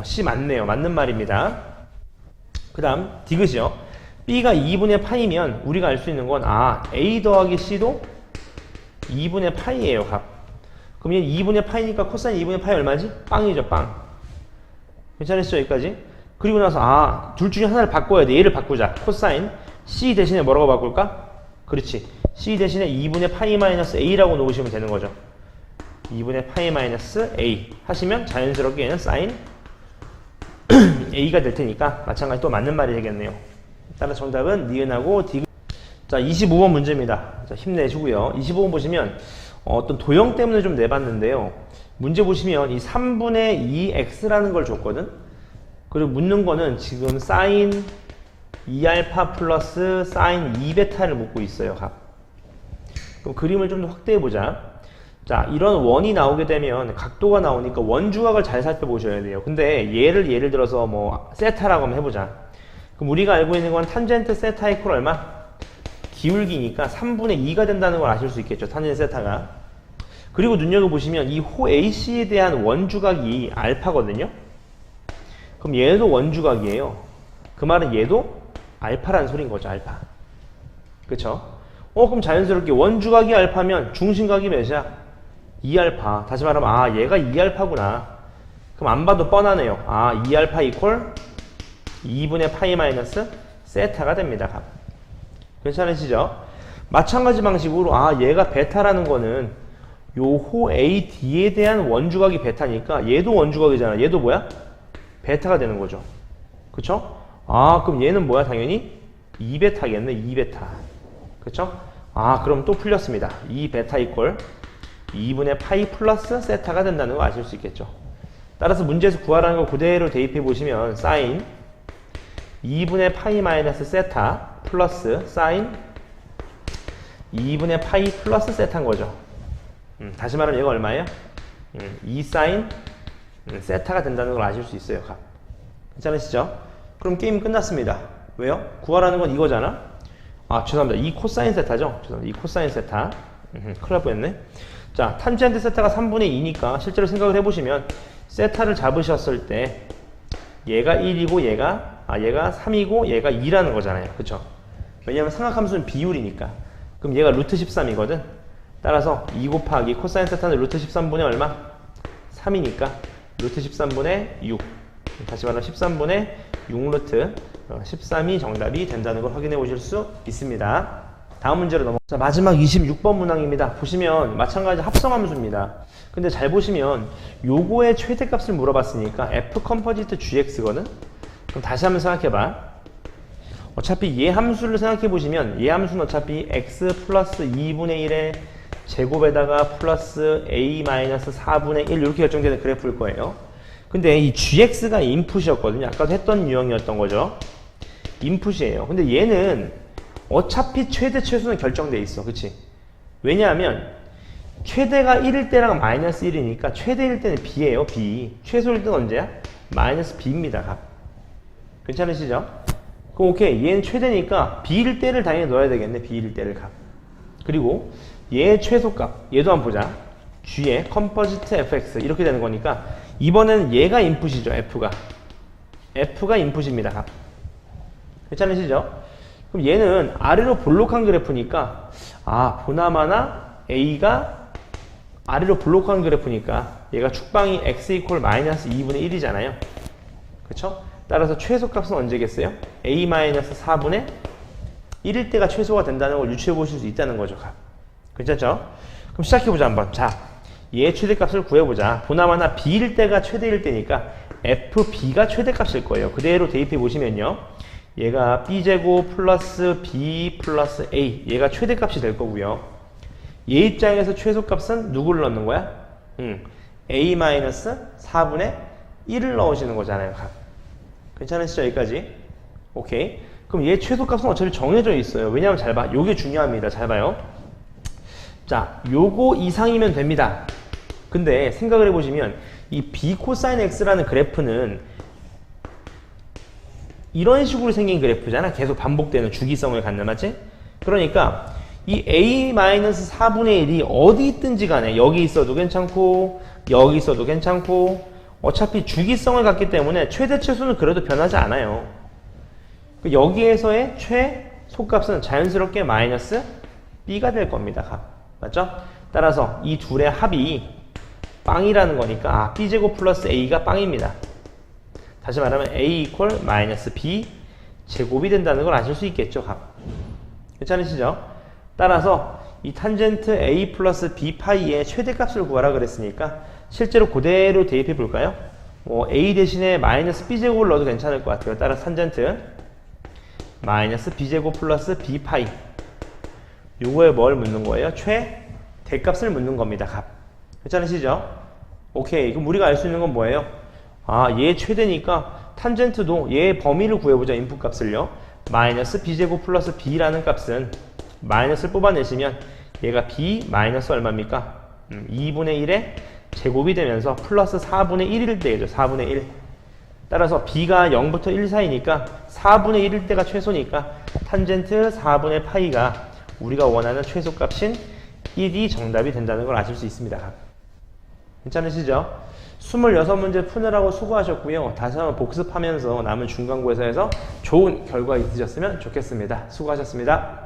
c 맞네요. 맞는 말입니다. 그 다음 디귿이요. b가 2분의 파이면 우리가 알 수 있는 건 a 더하기 c도 2분의 파이예요. 값. 그럼 얘 2분의 파이니까 코사인 2분의 파이 얼마지? 빵이죠. 빵. 괜찮으시죠? 여기까지? 그리고 나서 둘 중에 하나를 바꿔야 돼. 얘를 바꾸자. 코사인 c 대신에 뭐라고 바꿀까? 그렇지. c 대신에 2분의 파이 마이너스 a라고 놓으시면 되는 거죠. 2분의 파이 마이너스 a 하시면 자연스럽게 얘는 사인 a가 될 테니까 마찬가지 또 맞는 말이 되겠네요. 따라서 정답은 니은하고 디귿. 자, 25번 문제입니다. 자, 힘내시고요. 25번 보시면 어떤 도형 때문에 좀 내봤는데요. 문제 보시면 이 3분의 2x라는 걸 줬거든. 그리고 묻는 거는 지금 사인 2알파 플러스 사인 2베타를 묻고 있어요. 값. 그럼 그림을 좀 더 확대해 보자. 자, 이런 원이 나오게 되면 각도가 나오니까 원주각을 잘 살펴보셔야 돼요. 근데 예를 들어서 뭐 세타라고 한번 해보자. 그럼 우리가 알고 있는 건 탄젠트 세타 이퀄 얼마? 기울기니까 3분의 2가 된다는 걸 아실 수 있겠죠. 탄젠트 세타가. 그리고 눈여겨보시면 이 호 AC에 대한 원주각이 알파거든요. 그럼 얘도 원주각이에요. 그 말은 얘도 알파라는 소리인 거죠. 알파. 그쵸? 그럼 자연스럽게 원주각이 알파면 중심각이 몇이야? 2알파. 다시 말하면 얘가 2알파구나. 그럼 안 봐도 뻔하네요. 2알파 이퀄 2분의 파이 마이너스 세타가 됩니다. 값. 괜찮으시죠? 마찬가지 방식으로 얘가 베타라는 거는 요 호 AD에 대한 원주각이 베타니까 얘도 원주각이잖아. 얘도 뭐야? 베타가 되는 거죠. 그쵸? 그럼 얘는 뭐야? 당연히 2베타겠네. 2베타. 그쵸? 그럼 또 풀렸습니다. 2베타 이퀄 2분의 파이 플러스 세타가 된다는 거 아실 수 있겠죠. 따라서 문제에서 구하라는 거 그대로 대입해 보시면 사인 2분의 파이 마이너스 세타 플러스 사인 2분의 파이 플러스 세타인 거죠. 다시 말하면 얘가 얼마예요? 2 사인 세타가 된다는 걸 아실 수 있어요. 값. 괜찮으시죠? 그럼 게임 끝났습니다. 왜요? 구하라는 건 이거잖아. 죄송합니다. 2 코사인 세타죠? 죄송합니다. 2 코사인 세타. 큰일 날 뻔했네. 자, 탄젠트 세타가 3분의 2니까 실제로 생각을 해보시면 세타를 잡으셨을 때 얘가 1이고 얘가 3이고 얘가 2라는 거잖아요. 그쵸? 왜냐면 삼각함수는 비율이니까. 그럼 얘가 루트 13이거든. 따라서 2 곱하기 코사인 세타는 루트 13분의 얼마? 3이니까 루트 13분의 6. 다시 말하면 13분의 6루트 13이 정답이 된다는 걸 확인해 보실 수 있습니다. 다음 문제로 넘어가자. 마지막 26번 문항입니다. 보시면 마찬가지 합성함수입니다. 근데 잘 보시면 요거의 최대값을 물어봤으니까 f 컴포지트 gx거든. 그럼 다시 한번 생각해봐. 어차피 얘 함수를 생각해 보시면 얘 함수는 어차피 x 플러스 2분의 1의 제곱에다가 플러스 a 마이너스 4분의 1 이렇게 결정되는 그래프일 거예요. 근데 이 gx가 인풋이었거든요. 아까도 했던 유형이었던 거죠. 인풋이에요. 근데 얘는 어차피 최대 최소는 결정돼 있어. 그치? 왜냐하면 최대가 1일 때랑 마이너스 1이니까 최대일 때는 b예요. b. 최소일 때는 언제야? 마이너스 b입니다. 값. 괜찮으시죠? 그럼 오케이. 얘는 최대니까 b일 때를 당연히 넣어야 되겠네. b일 때를 값. 그리고 얘 최소값. 얘도 한번 보자. g의 컴포지트 fx 이렇게 되는 거니까 이번에는 얘가 인풋이죠. f가 인풋입니다. 값. 괜찮으시죠? 그럼 얘는 아래로 볼록한 그래프니까 보나마나 a가 아래로 볼록한 그래프니까 얘가 축방이 x 이퀄 마이너스 2분의 1이잖아요. 그쵸? 따라서 최소값은 언제겠어요? a 마이너스 4분의 1일 때가 최소가 된다는 걸 유추해 보실 수 있다는 거죠. 괜찮죠? 그럼 시작해보자 한번. 자, 얘 최대값을 구해보자. 보나마나 b일 때가 최대일 때니까 fb가 최대값일 거예요. 그대로 대입해 보시면요. 얘가 b제곱 플러스 b 플러스 a 얘가 최대값이 될 거고요. 얘 입장에서 최소값은 누구를 넣는 거야? a 마이너스 4분의 1을 넣으시는 거잖아요. 괜찮으시죠? 여기까지? 오케이. 그럼 얘 최소값은 어차피 정해져 있어요. 왜냐하면 잘 봐. 요게 중요합니다. 잘 봐요. 자, 요거 이상이면 됩니다. 근데 생각을 해보시면 이 b 코사인 x라는 그래프는 이런 식으로 생긴 그래프잖아. 계속 반복되는 주기성을 갖는, 맞지? 그러니까 이 a-4분의 1이 어디 있든지 간에 여기 있어도 괜찮고 여기 있어도 괜찮고 어차피 주기성을 갖기 때문에 최대치수는 그래도 변하지 않아요. 여기에서의 최소값은 자연스럽게 마이너스 b가 될 겁니다. 값. 맞죠? 따라서 이 둘의 합이 빵이라는 거니까 b제곱 플러스 a가 빵입니다. 다시 말하면 a 이퀄 마이너스 b 제곱이 된다는 걸 아실 수 있겠죠. 값. 괜찮으시죠? 따라서 이 탄젠트 a 플러스 b 파이의 최대값을 구하라 그랬으니까 실제로 그대로 대입해 볼까요? a 대신에 마이너스 b제곱을 넣어도 괜찮을 것 같아요. 따라서 탄젠트 마이너스 b제곱 플러스 b 파이 요거에 뭘 묻는 거예요? 최대값을 묻는 겁니다. 값. 괜찮으시죠? 오케이. 그럼 우리가 알 수 있는 건 뭐예요? 얘 최대니까 탄젠트도 얘 범위를 구해보자. 인풋 값을요. 마이너스 b제곱 플러스 b라는 값은 마이너스를 뽑아내시면 얘가 b 마이너스 얼마입니까? 2분의 1의 제곱이 되면서 플러스 4분의 1일 때죠. 4분의 1. 따라서 b가 0부터 1 사이니까 4분의 1일 때가 최소니까 탄젠트 4분의 파이가 우리가 원하는 최소값인 1이 정답이 된다는 걸 아실 수 있습니다. 괜찮으시죠? 26문제 푸느라고 수고하셨고요. 다시 한번 복습하면서 남은 중간고사에서 좋은 결과 있으셨으면 좋겠습니다. 수고하셨습니다.